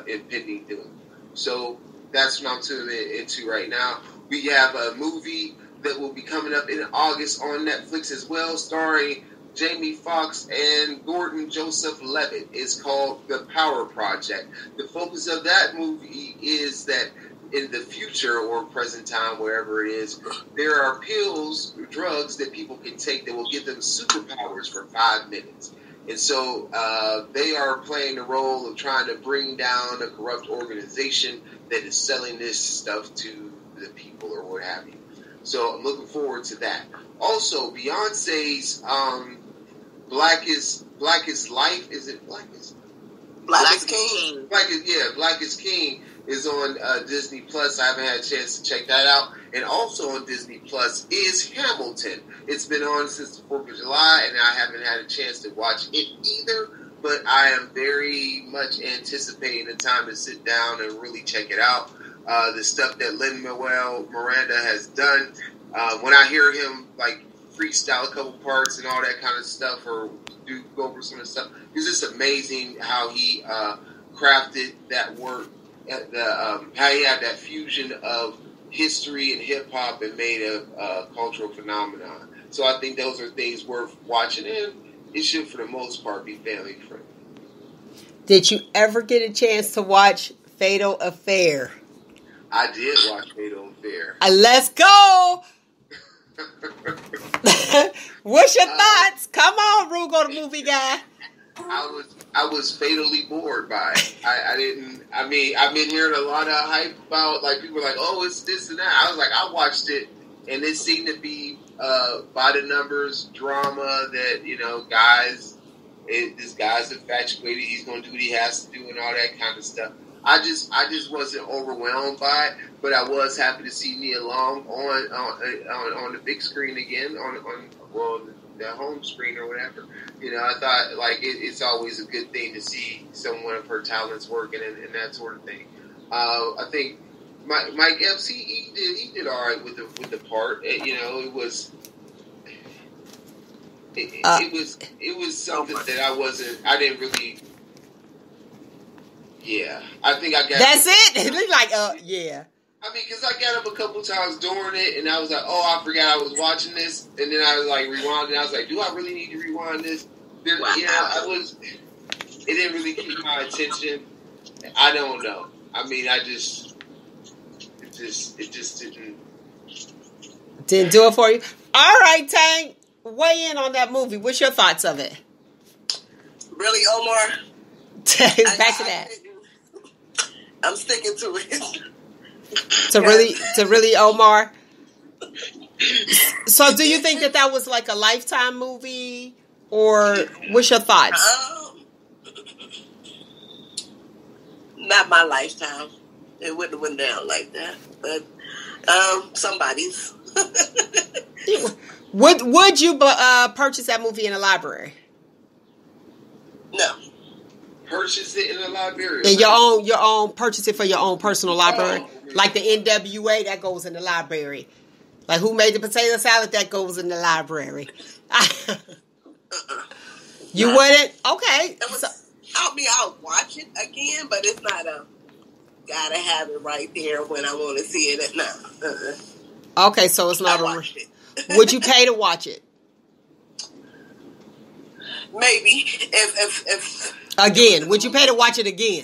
S4: impending doom. So that's what I'm tuning into right now. We have a movie that will be coming up in August on Netflix as well, starring Jamie Foxx and Gordon Joseph Levitt. It's called The Power Project. The focus of that movie is that in the future or present time, wherever it is, there are pills, drugs that people can take that will give them superpowers for 5 minutes. And so they are playing the role of trying to bring down a corrupt organization that is selling this stuff to the people or what have you. So I'm looking forward to that. Also, Beyonce's Black is Life. Is it Black is
S3: King?
S4: Black is King is on Disney Plus. I haven't had a chance to check that out. And also on Disney Plus is Hamilton. It's been on since the 4th of July, and I haven't had a chance to watch it either. But I am very much anticipating the time to sit down and really check it out. The stuff that Lin-Manuel Miranda has done, when I hear him like freestyle a couple parts and all that kind of stuff, or go over some of the stuff, it's just amazing how he crafted that work. How he had that fusion of history and hip hop and made a cultural phenomenon. So I think those are things worth watching, and it should, for the most part, be family friendly. Did you ever get a chance to watch Fatal Affair? I did watch Fatal Affair.
S1: Let's go! What's your thoughts? Come on, Roogle the Movie guy.
S4: I was fatally bored by it. I've been hearing a lot of hype about, like, people are like, oh, it's this and that. I was like, I watched it, and it seemed to be by the numbers drama that, you know, this guy's infatuated, he's going to do what he has to do and all that kind of stuff. I just wasn't overwhelmed by it, but I was happy to see Nia Long on the big screen again, on the home screen or whatever. You know, I thought, like, it's always a good thing to see someone of her talents working and that sort of thing. I think Mike Epps, he did all right with the part. You know, it was something that I didn't really. Yeah, I think I got.
S1: That's it. It looked like yeah.
S4: I mean, because I got up a couple times during it, and I was like, oh, I forgot I was watching this, and then I was like, rewind, and I was like, do I really need to rewind this? Then,
S3: Wow.
S4: it didn't really keep my attention. I don't know. I mean, it just didn't.
S1: Didn't do it for you? All right, Tank, weigh in on that movie. What's your thoughts of it?
S3: Really, Omar?
S1: Back to that.
S3: I'm sticking to it.
S1: To really, Omar. So, do you think that was like a Lifetime movie, or what's your thoughts?
S3: Not my lifetime. It wouldn't have went down like that, but somebody's.
S1: Would you purchase that movie in a library?
S3: No.
S4: Purchase it in a library.
S1: In your own purchase it for your own personal library, like the NWA that goes in the library. Like Who Made the Potato Salad that goes in the library. You wouldn't? Okay.
S3: I'll watch it again, but it's not gotta have it right there when I want to see it at now.
S1: Okay, so it's not
S3: it.
S1: Would you pay to watch it?
S3: Maybe if
S1: again. Would you pay to watch it again?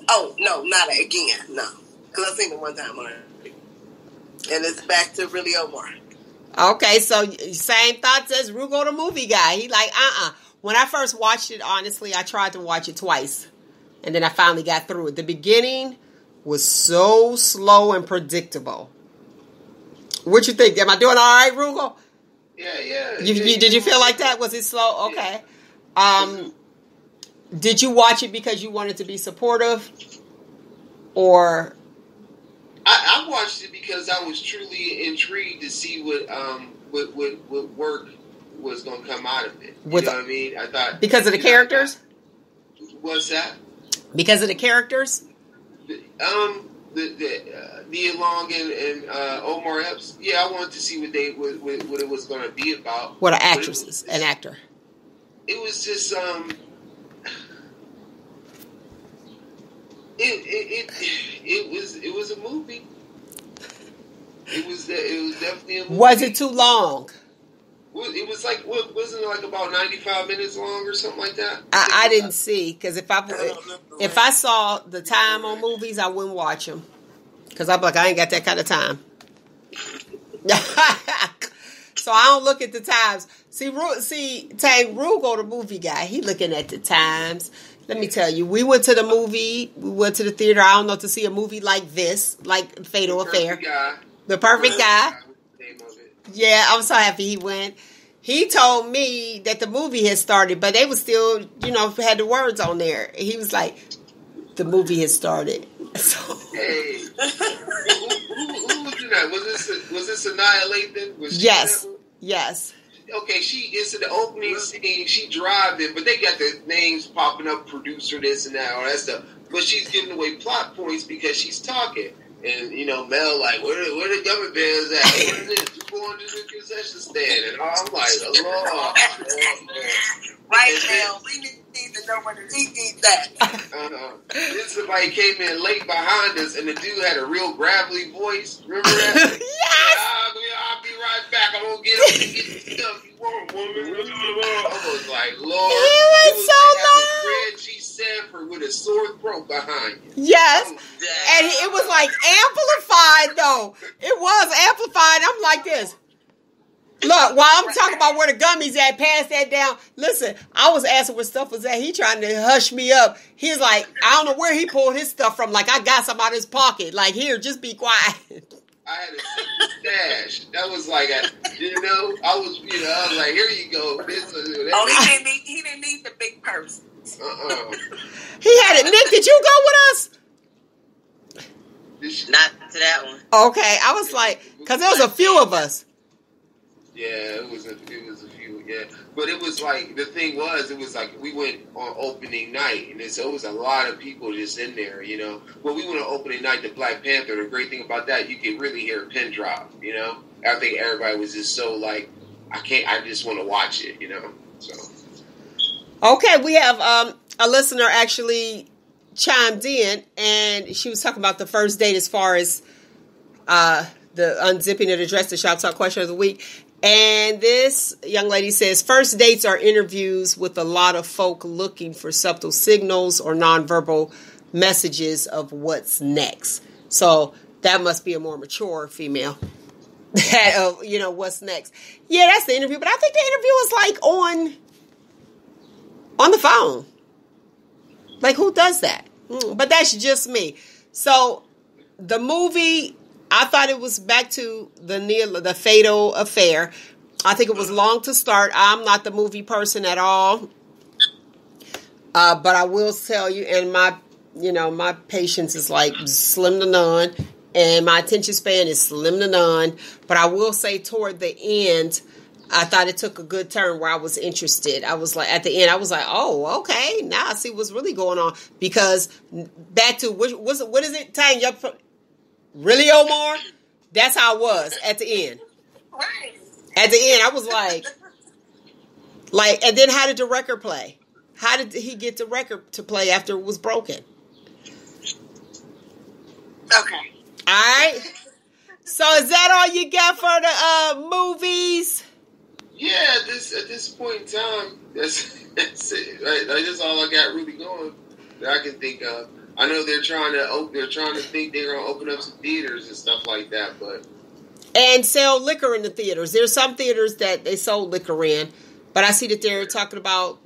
S3: Oh no, not again. No, because I've seen it one time already, and it's back to really Omar.
S1: Okay, so same thoughts as Roogle the Movie guy. He like When I first watched it, honestly, I tried to watch it twice, and then I finally got through it. The beginning was so slow and predictable. What you think? Am I doing all right, Roogle?
S4: Yeah.
S1: Did you feel like that? Was it slow? Okay. Did you watch it because you wanted to be supportive, or?
S4: I watched it because I was truly intrigued to see what work was going to come out of it. You know what I mean? I thought
S1: because of the characters.
S4: What's that?
S1: Because of the characters.
S4: Nia Long and Omar Epps. Yeah, I wanted to see what it was going to be about.
S1: What are actresses? An actor.
S4: It was just It was a movie. It was definitely a movie.
S1: Was it too long?
S4: It was like, wasn't it like about 95 minutes long or something like that?
S1: I didn't see, because if I saw the time on movies, I wouldn't watch them, because I'm like, I ain't got that kind of time. So I don't look at the times. See, Tank Roogle, the movie guy, he looking at the times. Let me tell you, we went to the movie. We went to the theater. I don't know, to see a movie like this, like Fatal Affair. The Perfect Guy. Yeah, I'm so happy he went. He told me that the movie had started, but they was still, had the words on there. He was like, the movie has started. So.
S4: Hey, who was in that? Was this Annihilation?
S1: Yes.
S4: Okay, it's in the opening scene. She driving, but they got the names popping up, producer, this and that, all that stuff. But she's giving away plot points because she's talking. And, Mel, like, where the gummy bears at? What is this? You going to the concession stand? And I'm like, Lord.
S3: Right now, we need to know where the eat that.
S4: Then somebody came in late behind us, and the dude had a real gravelly voice. Remember that?
S1: Yes!
S4: I'll be right back. I'm going to get up and get the stuff you want, woman. I was like, Lord.
S1: It was so
S4: like
S1: loud.
S4: Fred G. Sanford with a sore throat behind you.
S1: Yes. And it was like amplified, though. It was amplified. I'm like this. Look, while I'm talking about where the gummies at, pass that down. Listen, I was asking where stuff was at. He trying to hush me up. He was like, I don't know where he pulled his stuff from. Like, I got some out of his pocket. Like, here, just be quiet.
S4: I had a stash. That was like, I was like, here you go.
S3: He didn't need the big purse.
S1: He had it. Nick, did you go with us?
S2: Not to that one.
S1: Okay, I was like, because there was a few of us.
S4: Yeah, it was a few, yeah. But it was like, the thing was, it was like, we went on opening night, and so it was a lot of people just in there, When we went on opening night to Black Panther, the great thing about that, you could really hear a pin drop, I think everybody was just so like, I just want to watch it, so.
S1: Okay, we have a listener actually chimed in, and she was talking about the first date as far as the unzipping of the dress, the Shop Talk question of the week. And this young lady says, first dates are interviews with a lot of folk looking for subtle signals or nonverbal messages of what's next. So that must be a more mature female. That what's next. Yeah, that's the interview. But I think the interview was like on the phone. Like, who does that? But that's just me. So the movie, I thought it was back to the fatal affair. I think it was long to start. I'm not the movie person at all. But I will tell you, and my patience is like slim to none, and my attention span is slim to none. But I will say toward the end, I thought it took a good turn where I was interested. I was like, at the end, I was like, oh, okay, now I see what's really going on. Because back to, what is it, Tanya? Really, Omar? That's how I was at the end.
S3: Right.
S1: At the end, I was like, and then how did the record play? How did he get the record to play after it was broken?
S3: Okay.
S1: All right. So is that all you got for the movies?
S4: Yeah, at this point in time, that's it. Right? That's all I got really going that I can think of. I know they're trying to think they're gonna open up some theaters and stuff like that,
S1: and sell liquor in the theaters. There's some theaters that they sold liquor in, but I see that they're talking about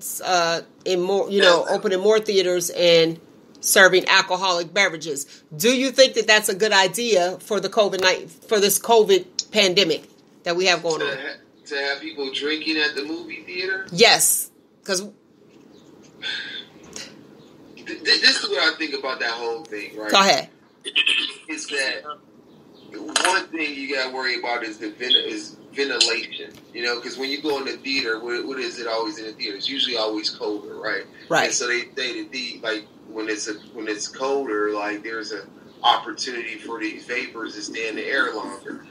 S1: opening more theaters and serving alcoholic beverages. Do you think that that's a good idea for the this COVID pandemic that we have going on?
S4: To have people drinking at the movie theater?
S1: Yes, because
S4: this is what I think about that whole thing, right?
S1: Go ahead.
S4: Is that one thing you got to worry about is ventilation, because when you go in the theater, what is it always in the theater? It's usually always colder, right?
S1: Right.
S4: And so they say that when it's colder, like there's an opportunity for these vapors to stay in the air longer,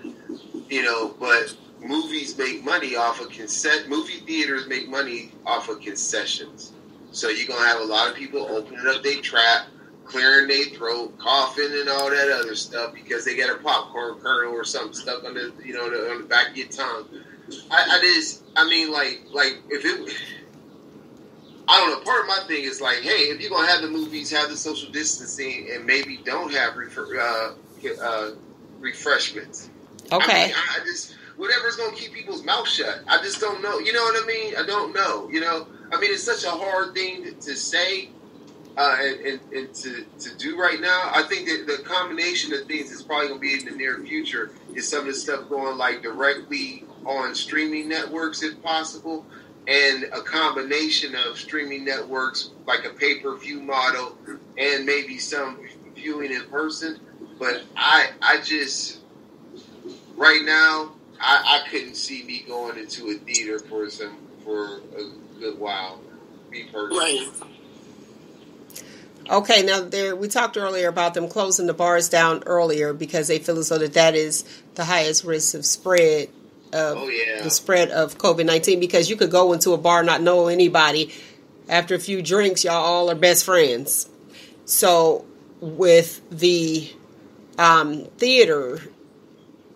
S4: but movies make money off of movie theaters make money off of concessions. So you're going to have a lot of people opening up their trap, clearing their throat, coughing and all that other stuff because they got a popcorn kernel or something stuck on the, on the back of your tongue. I don't know, part of my thing is like, hey, if you're going to have the movies, have the social distancing and maybe don't have refreshments.
S1: Okay.
S4: Whatever's going to keep people's mouth shut. I just don't know. You know what I mean? I don't know. It's such a hard thing to say and to do right now. I think that the combination of things that's probably going to be in the near future is some of the stuff going like directly on streaming networks if possible, and a combination of streaming networks like a pay-per-view model and maybe some viewing in person. But I just, right now, I couldn't see me going into a theater for a good while. Me personally.
S3: Right.
S1: Okay, now we talked earlier about them closing the bars down earlier because they feel as though that is the highest risk of spread of the spread of COVID-19, because you could go into a bar not know anybody. After a few drinks, y'all all are best friends. So with the theater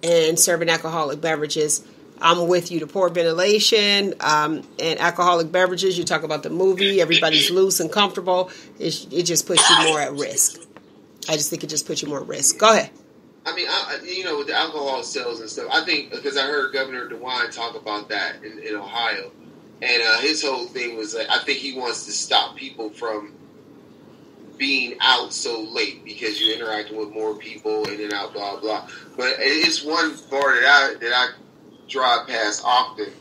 S1: and serving alcoholic beverages, I'm with you. The poor ventilation and alcoholic beverages, you talk about the movie, everybody's loose and comfortable. It just puts you more at risk. I just think it just puts you more at risk. Go ahead.
S4: I mean, with the alcohol sales and stuff, I think, because I heard Governor DeWine talk about that in Ohio, and his whole thing was like, I think he wants to stop people from being out so late because you're interacting with more people in and out, blah, blah. But it's one bar that I drive past often,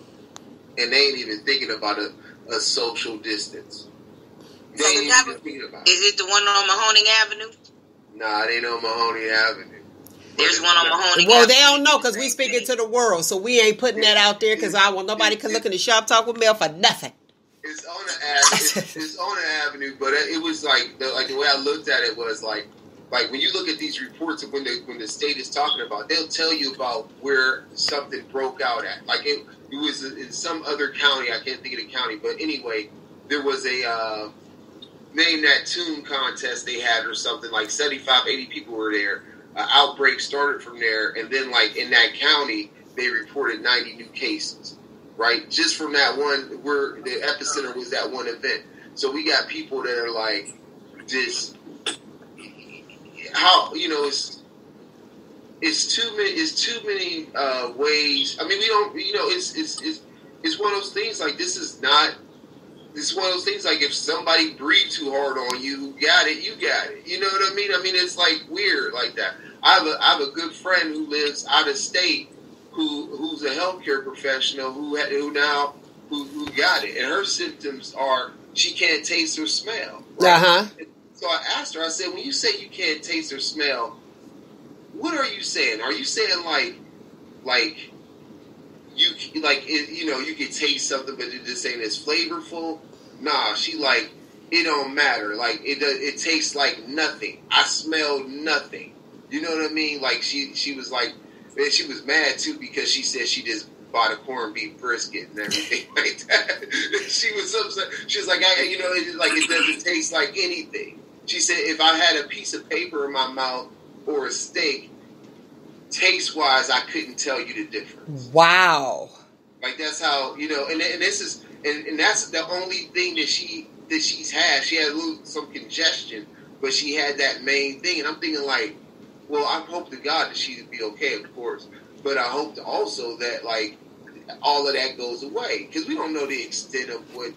S4: and they ain't even thinking about a social distance. They ain't even thinking about it.
S2: Is it the one on Mahoning Avenue?
S4: Nah, it ain't on Mahoning Avenue.
S2: There's one on Mahoning Avenue.
S1: Well, they don't know because we speaking to the world, so we ain't putting that out there because I want nobody can look in the Shop Talk with Mel for nothing.
S4: It's on the avenue. It's on the avenue, but it was like the way I looked at it was like when you look at these reports of when the state is talking about, they'll tell you about where something broke out at. Like it was in some other county. I can't think of the county, but anyway, there was name that tune contest they had or something, like 75, 80 people were there. Outbreak started from there, and then like in that county, they reported 90 new cases, right? Just from that one, where the epicenter was that one event. So we got people that are like, just how, you know, it's too many ways. I mean, we don't, you know, it's one of those things like this is one of those things like if somebody breathed too hard on you, who got it, you got it. You know what I mean? I mean, it's like weird like that. I have a good friend who lives out of state who's a healthcare professional who got it, and her symptoms are she can't taste or smell. Right? So I asked her. I said, when you say you can't taste or smell, what are you saying? Are you saying like you can taste something, but it just ain't as flavorful? Nah, she like, it don't matter. Like it tastes like nothing. I smelled nothing. You know what I mean? Like she was like, and she was mad too because she said she just bought a corned beef brisket and everything like that. She was upset. She was like, it doesn't taste like anything. She said if I had a piece of paper in my mouth or a steak, taste-wise, I couldn't tell you the difference.
S1: Wow.
S4: Like that's how, you know, and this is, and that's the only thing that she's had. She had some congestion, but she had that main thing. And I'm thinking like, well, I hope to God that she'd be okay, of course. But I hope also that like all of that goes away because we don't know the extent of what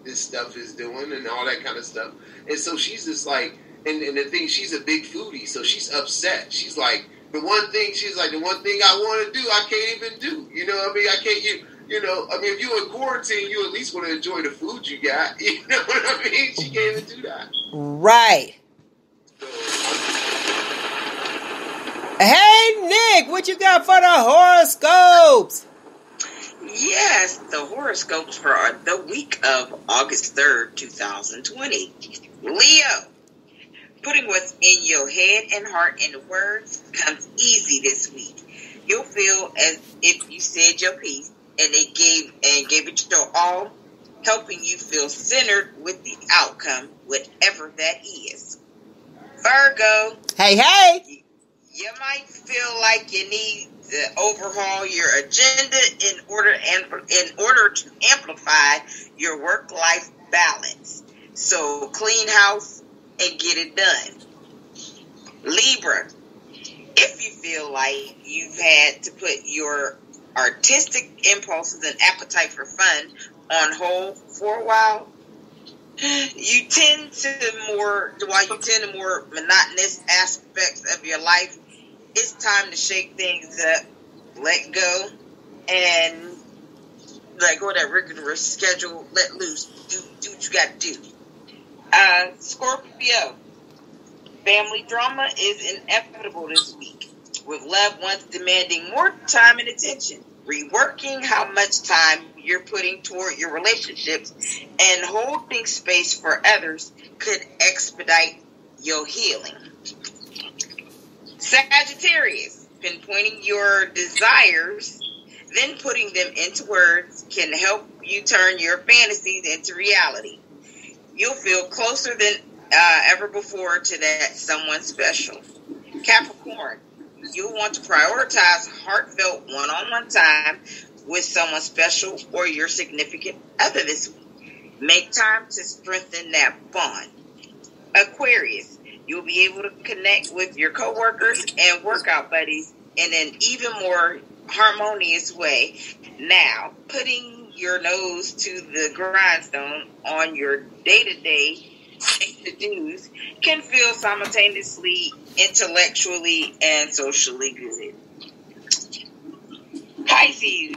S4: this stuff is doing and all that kind of stuff. And so she's just like, and the thing, she's a big foodie, so she's upset. She's like, the one thing I want to do, I can't even do. You know what I mean? I can't, you know, I mean, if you're in quarantine, you at least want to enjoy the food you got. You know what I mean? She can't even do that.
S1: Right. Hey, Nick, what you got for the horoscopes?
S2: Yes, the horoscopes for the week of August 3rd, 2020. Leo, putting what's in your head and heart into words comes easy this week. You'll feel as if you said your piece and it gave it your all, helping you feel centered with the outcome, whatever that is. Virgo.
S1: Hey.
S2: You might feel like you need to overhaul your agenda in order to amplify your work-life balance. So clean house and get it done. Libra, if you feel like you've had to put your artistic impulses and appetite for fun on hold for a while, while you tend to more monotonous aspects of your life, it's time to shake things up, let go, and like go that rigorous schedule, let loose, do what you got to do. Scorpio, family drama is inevitable this week, with loved ones demanding more time and attention. Reworking how much time you're putting toward your relationships and holding space for others could expedite your healing. Sagittarius, pinpointing your desires, then putting them into words can help you turn your fantasies into reality. You'll feel closer than ever before to that someone special. Capricorn, you'll want to prioritize heartfelt one-on-one time with someone special or your significant other this week. Make time to strengthen that bond. Aquarius, you'll be able to connect with your coworkers and workout buddies in an even more harmonious way. Now, putting your nose to the grindstone on your day-to-day to-dos can feel simultaneously intellectually and socially good. Pisces,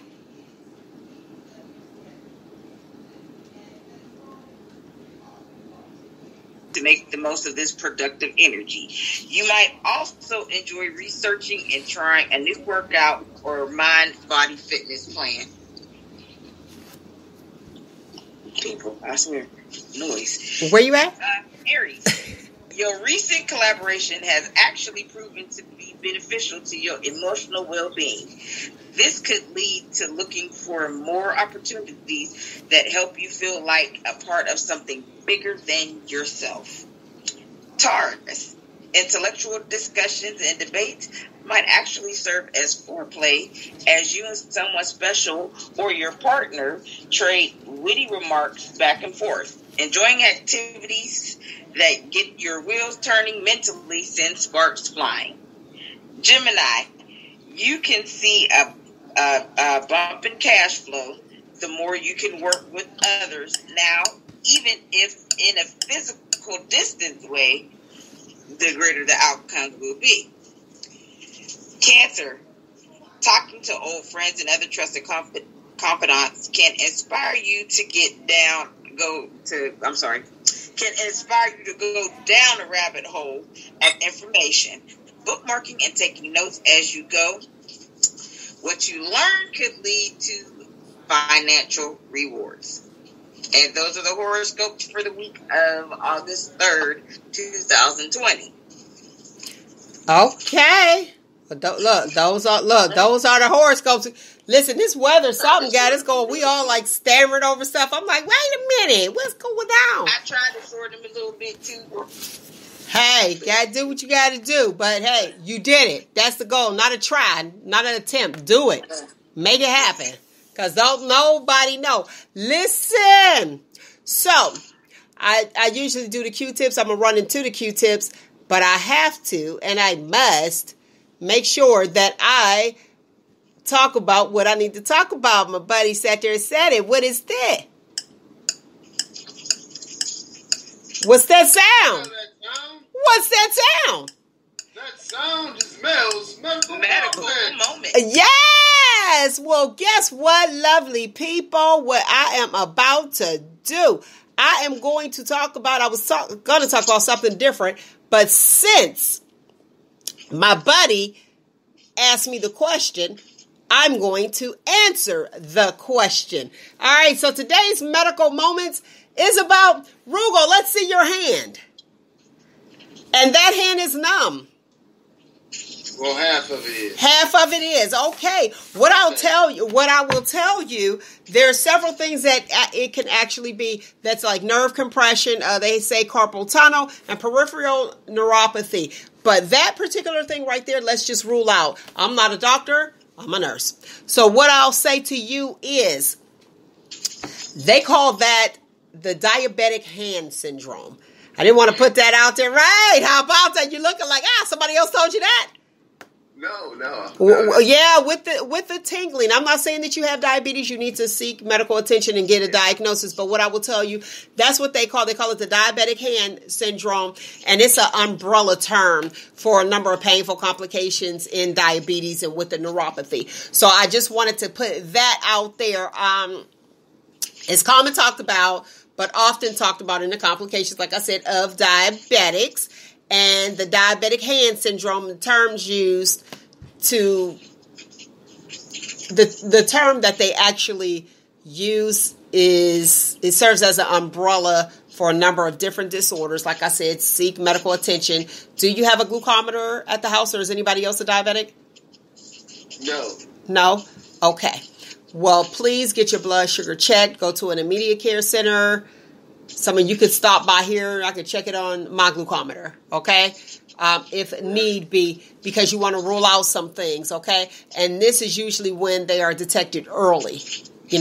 S2: to make the most of this productive energy. You might also enjoy researching and trying a new workout or mind-body fitness plan. People, I swear, noise.
S1: Where you at?
S2: Aries, Your recent collaboration has actually proven to be beneficial to your emotional well-being. This could lead to looking for more opportunities that help you feel like a part of something bigger than yourself. Taurus, intellectual discussions and debates might actually serve as foreplay as you and someone special or your partner trade witty remarks back and forth. Enjoying activities that get your wheels turning mentally send sparks flying. Gemini, you can see a bump in cash flow the more you can work with others now, even if in a physical distance way, the greater the outcomes will be. Cancer, talking to old friends and other trusted confidants can inspire you to go down a rabbit hole of information, bookmarking and taking notes as you go. What you learn could lead to financial rewards. And those are the horoscopes for the week of August 3rd, 2020.
S1: Okay. Those are the horoscopes. Listen, this weather, something got us going. We all like stammering over stuff. I'm like, wait a minute, what's going on?
S2: I tried to short them a little bit too.
S1: Hey, gotta do what you gotta do. But hey, you did it. That's the goal. Not a try, not an attempt. Do it. Make it happen. Because don't nobody know. Listen. So, I usually do the Q-tips. I'm going to run into the Q-tips. But I have to, and I must, make sure that I talk about what I need to talk about. My buddy sat there and said it. What is that? What's that sound? What's that sound?
S4: That sound is Mel's medical moment.
S1: Yes! Well, guess what, lovely people? What I am about to do. I am going to talk about, I was going to talk about something different, but since my buddy asked me the question, I'm going to answer the question. All right, so today's medical moments is about Roogle. Let's see your hand. And that hand is numb.
S4: Well, half of it is.
S1: Half of it is. Okay. What I will tell you, there are several things that it can actually be that's like nerve compression. They say carpal tunnel and peripheral neuropathy. But that particular thing right there, let's just rule out. I'm not a doctor. I'm a nurse. So what I'll say to you is they call that the diabetic hand syndrome. I didn't want to put that out there. Right. How about that? You're looking like, somebody else told you that?
S4: No.
S1: Well, yeah, with the tingling. I'm not saying that you have diabetes. You need to seek medical attention and get a diagnosis. But what I will tell you, that's what they call it the diabetic hand syndrome. And it's an umbrella term for a number of painful complications in diabetes and with the neuropathy. So I just wanted to put that out there. It's common talked about, but often talked about in the complications, like I said, of diabetics. And the diabetic hand syndrome, the terms used to, the term that they actually use is, it serves as an umbrella for a number of different disorders. Like I said, seek medical attention. Do you have a glucometer at the house, or is anybody else a diabetic? No? Okay. Well, please get your blood sugar checked. Go to an immediate care center. Some of you could stop by here. I could check it on my glucometer, okay? If need be, because you want to rule out some things, okay? And this is usually when they are detected early,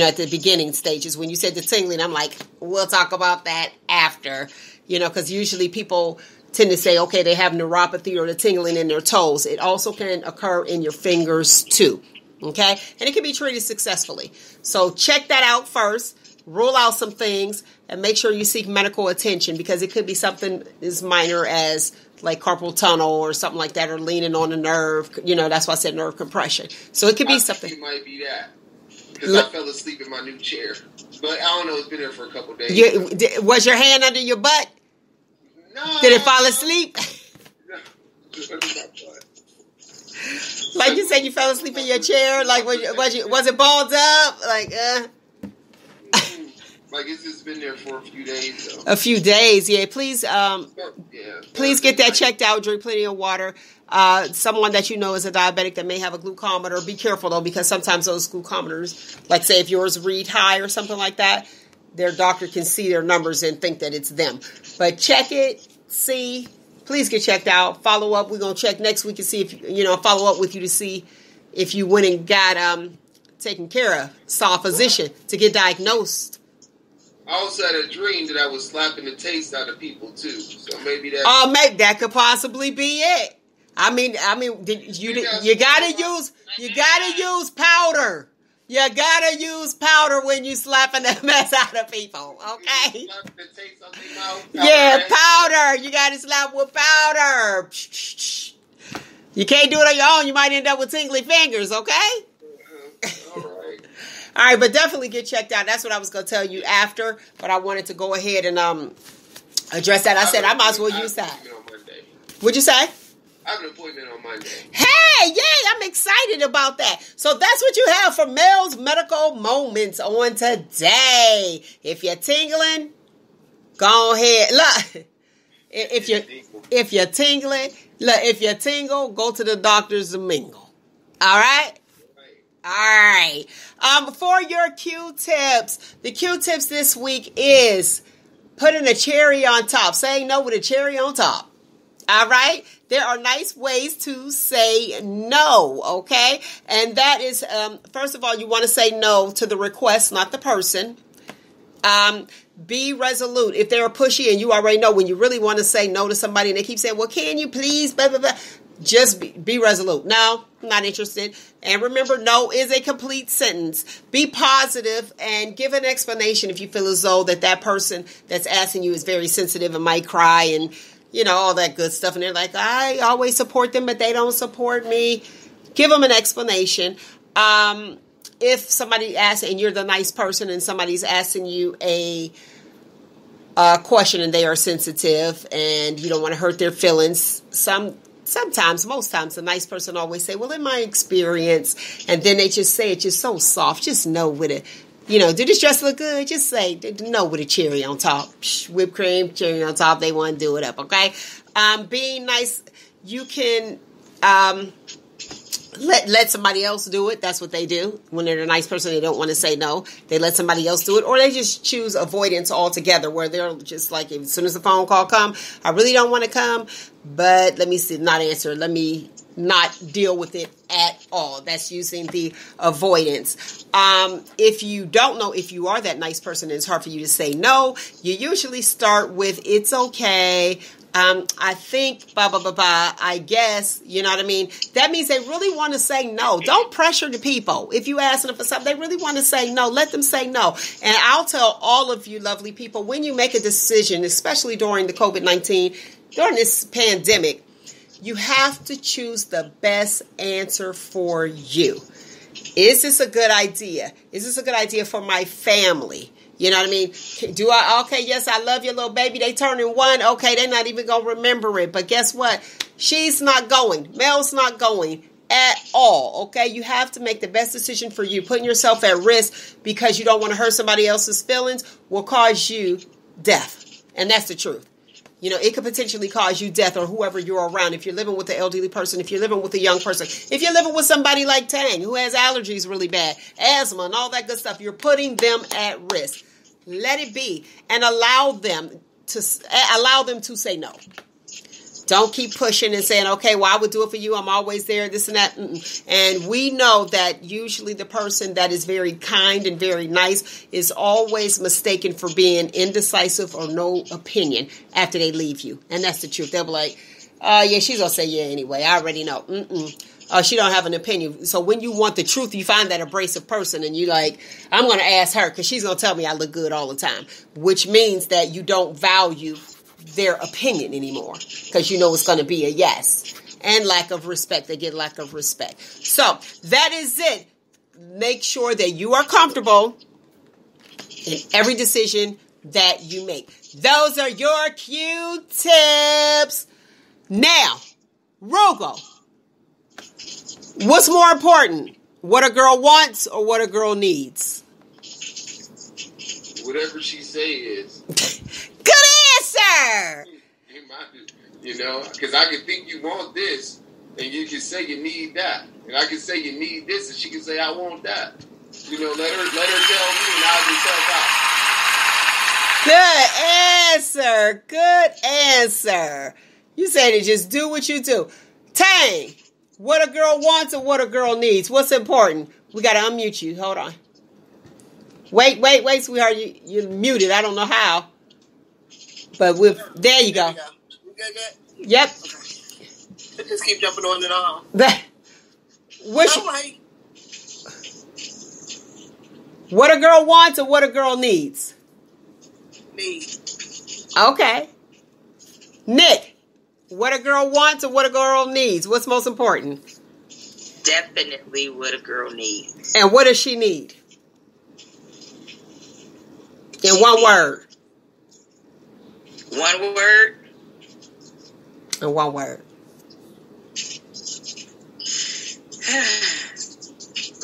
S1: at the beginning stages. When you said the tingling, I'm like, we'll talk about that after, because usually people tend to say, okay, they have neuropathy or the tingling in their toes. It also can occur in your fingers too, okay? And it can be treated successfully. So check that out first. Rule out some things and make sure you seek medical attention, because it could be something as minor as like carpal tunnel or something like that, or leaning on a nerve. That's why I said nerve compression. So it could be something.
S4: It might be that, because I fell asleep in my new chair. But I don't know. It's been there for a couple of days.
S1: Was your hand under your butt?
S4: No.
S1: Did it fall asleep?
S4: No.
S1: Like you said, you fell asleep in your chair. Like was it balled up? Like
S4: My Like it's just been there for a few days. Though.
S1: A few days, yeah. Please, please get that checked out. Drink plenty of water. Someone that you know is a diabetic that may have a glucometer. Be careful though, because sometimes those glucometers, like say if yours read high or something like that, their doctor can see their numbers and think that it's them. But check it, see. Please get checked out. Follow up. We're gonna check next week and see if follow up with you to see if you went and got taken care of. Saw a physician to get diagnosed.
S4: I also had a dream that I was slapping the taste out of people too. So maybe that.
S1: Maybe that could possibly be it. I mean, you gotta use powder. You gotta use powder when you slapping the mess out of people, okay? Yeah, powder. You gotta slap with powder. You can't do it on your own. You might end up with tingly fingers, okay?
S4: All right.
S1: All right, but definitely get checked out. That's what I was going to tell you after, but I wanted to go ahead and address that. I said I might as well use that. What'd you say?
S4: I have an appointment on Monday.
S1: Hey, yay, I'm excited about that. So that's what you have for Mel's Medical Moments on today. If you're tingling, go ahead. Look, if you're tingling, look, if you tingle, go to the doctor's and mingle. All right? All right. For your Q-tips, the Q-tips this week is putting a cherry on top. Saying no with a cherry on top. All right. There are nice ways to say no. Okay. And that is, first of all, you want to say no to the request, not the person. Be resolute. If they're pushy and you already know when you really want to say no to somebody and they keep saying, well, can you please, blah, blah, blah. Just be resolute. No, I'm not interested. And remember, no is a complete sentence. Be positive and give an explanation if you feel as though that person that's asking you is very sensitive and might cry and, all that good stuff. And they're like, I always support them, but they don't support me. Give them an explanation. If somebody asks and you're the nice person and somebody's asking you a question and they are sensitive and you don't want to hurt their feelings, sometimes, most times, the nice person always say, well, in my experience, and then they just say it just so soft, just no with it. Do this dress look good? Just say no with a cherry on top. Whipped cream, cherry on top, they want to do it up, okay? Being nice, you can let somebody else do it. That's what they do. When they're a nice person, they don't want to say no. They let somebody else do it, or they just choose avoidance altogether, where they're just like, as soon as the phone call comes, I really don't want to come, but let me not answer. Let me not deal with it at all. That's using the avoidance. If you don't know if you are that nice person and it's hard for you to say no, you usually start with, it's okay. I think, blah, blah, blah, blah, I guess, you know what I mean? That means they really want to say no. Don't pressure the people. If you ask them for something, they really want to say no. Let them say no. And I'll tell all of you lovely people, when you make a decision, especially during the COVID-19, during this pandemic, you have to choose the best answer for you. Is this a good idea? Is this a good idea for my family? You know what I mean? Okay, yes, I love your little baby. They turning 1. Okay, they're not even going to remember it. But guess what? She's not going. Mel's not going at all. Okay, you have to make the best decision for you. Putting yourself at risk because you don't want to hurt somebody else's feelings will cause you death. And that's the truth. It could potentially cause you death or whoever you're around. If you're living with an elderly person, if you're living with a young person, if you're living with somebody like Tang who has allergies really bad, asthma and all that good stuff, you're putting them at risk. Let it be and allow them to say no. Don't keep pushing and saying, okay, well, I would do it for you. I'm always there, this and that. And we know that usually the person that is very kind and very nice is always mistaken for being indecisive or no opinion after they leave you. And that's the truth. They'll be like, yeah, she's going to say yeah anyway. I already know. She don't have an opinion. So when you want the truth, you find that abrasive person and you like, I'm going to ask her because she's going to tell me I look good all the time, which means that you don't value their opinion anymore because you know it's going to be a yes. And lack of respect. They get lack of respect. So that is it. Make sure that you are comfortable in every decision that you make. Those are your Q-tips. Now, Roogle, what's more important? What a girl wants or what a girl needs?
S4: whatever she say is.
S1: Good answer.
S4: You know, because I can think you want this, and you can say you need that, and I can say you need this, and she can say I want that. You know, let her tell me, and I'll just help out.
S1: Good answer. Good answer. You say to just do what you do. Tang, what a girl wants and what a girl needs. What's important? We got to unmute you. Hold on. Wait, sweetheart. You're muted. I don't know how. But there you go.
S3: You good?
S1: Yep.
S3: Okay. Just keep jumping on and on.
S1: What a girl wants and what a girl needs.
S3: Me.
S1: Okay. Nick, what a girl wants and what a girl needs. What's most important?
S2: Definitely what a girl needs.
S1: And what does she need? In one word.
S2: One word?
S1: In one word.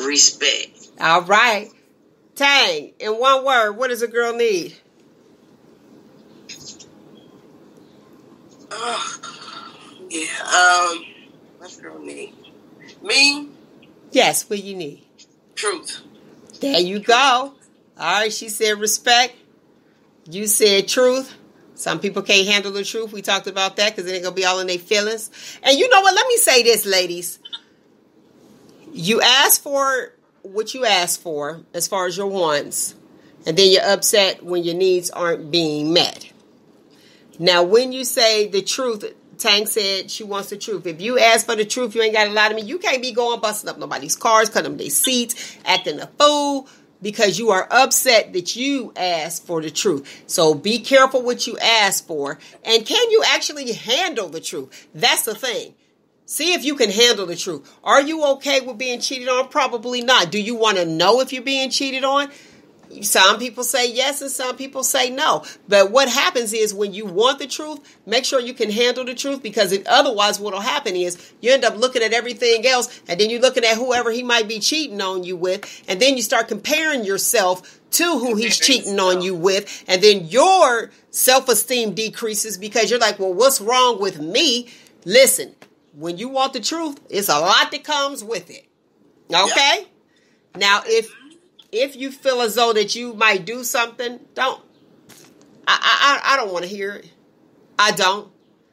S2: Respect.
S1: All right. Tang, in one word, what does a girl need?
S3: What's a girl need? Me?
S1: Yes, what you need?
S3: Truth.
S1: There you go. All right, she said respect. You said truth. Some people can't handle the truth. We talked about that because they're going to be all in their feelings. And you know what? Let me say this, ladies. You ask for what you ask for as far as your wants, and then you're upset when your needs aren't being met. Now, when you say the truth, Tang said she wants the truth. If you ask for the truth, you ain't got to lie to me. You can't be going busting up nobody's cars, cutting them their seats, acting a fool, because you are upset that you asked for the truth. So be careful what you ask for. And can you actually handle the truth? That's the thing. See if you can handle the truth. Are you okay with being cheated on? Probably not. Do you want to know if you're being cheated on? Some people say yes and some people say no. But what happens is when you want the truth, make sure you can handle the truth, because otherwise what will happen is you end up looking at everything else, and then you're looking at whoever he might be cheating on you with, and then you start comparing yourself to who he's cheating on you with, and then your self-esteem decreases because you're like, well, what's wrong with me? Listen, when you want the truth, it's a lot that comes with it. Okay? Yep. Now, if you feel as though that you might do something, I don't want to hear it. I don't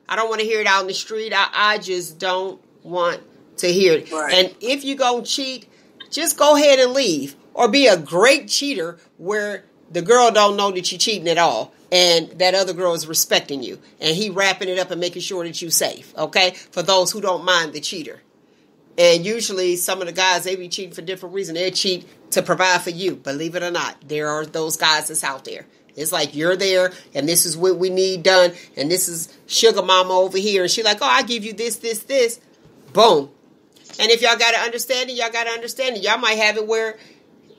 S1: want to hear it out in the street. I just don't want to hear it. Right. And if you're going to cheat, just go ahead and leave. Or be a great cheater where the girl don't know that you're cheating at all, and that other girl is respecting you, and he wrapping it up and making sure that you're safe. Okay? For those who don't mind the cheater. And usually some of the guys, they be cheating for different reasons. They cheat to provide for you. Believe it or not, there are those guys that's out there. It's like you're there, and this is what we need done, and this is sugar mama over here, and she like, oh, I give you this. Boom. And if y'all got to understand it, y'all got to understand it. Y'all might have it where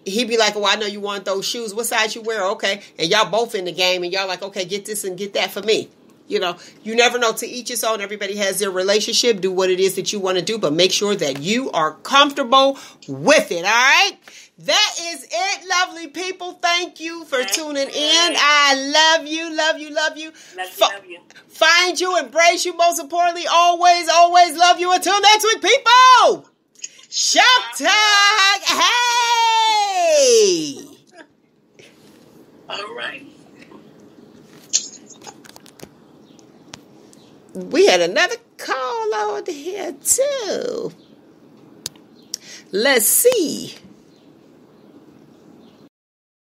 S1: he be like, oh, I know you want those shoes. What size you wear? Okay. And y'all both in the game, and y'all like, okay, get this and get that for me. You know, you never know. To each his own. Everybody has their relationship. Do what it is that you want to do, but make sure that you are comfortable with it. All right? That is it, lovely people. Thank you for tuning in. I love you. Love you. Love you.
S3: Love you.
S1: Find you, embrace you. Most importantly, always love you. Until next week, people. ShopTalk. Hey.
S3: All right.
S1: We had another call over here, too. Let's see.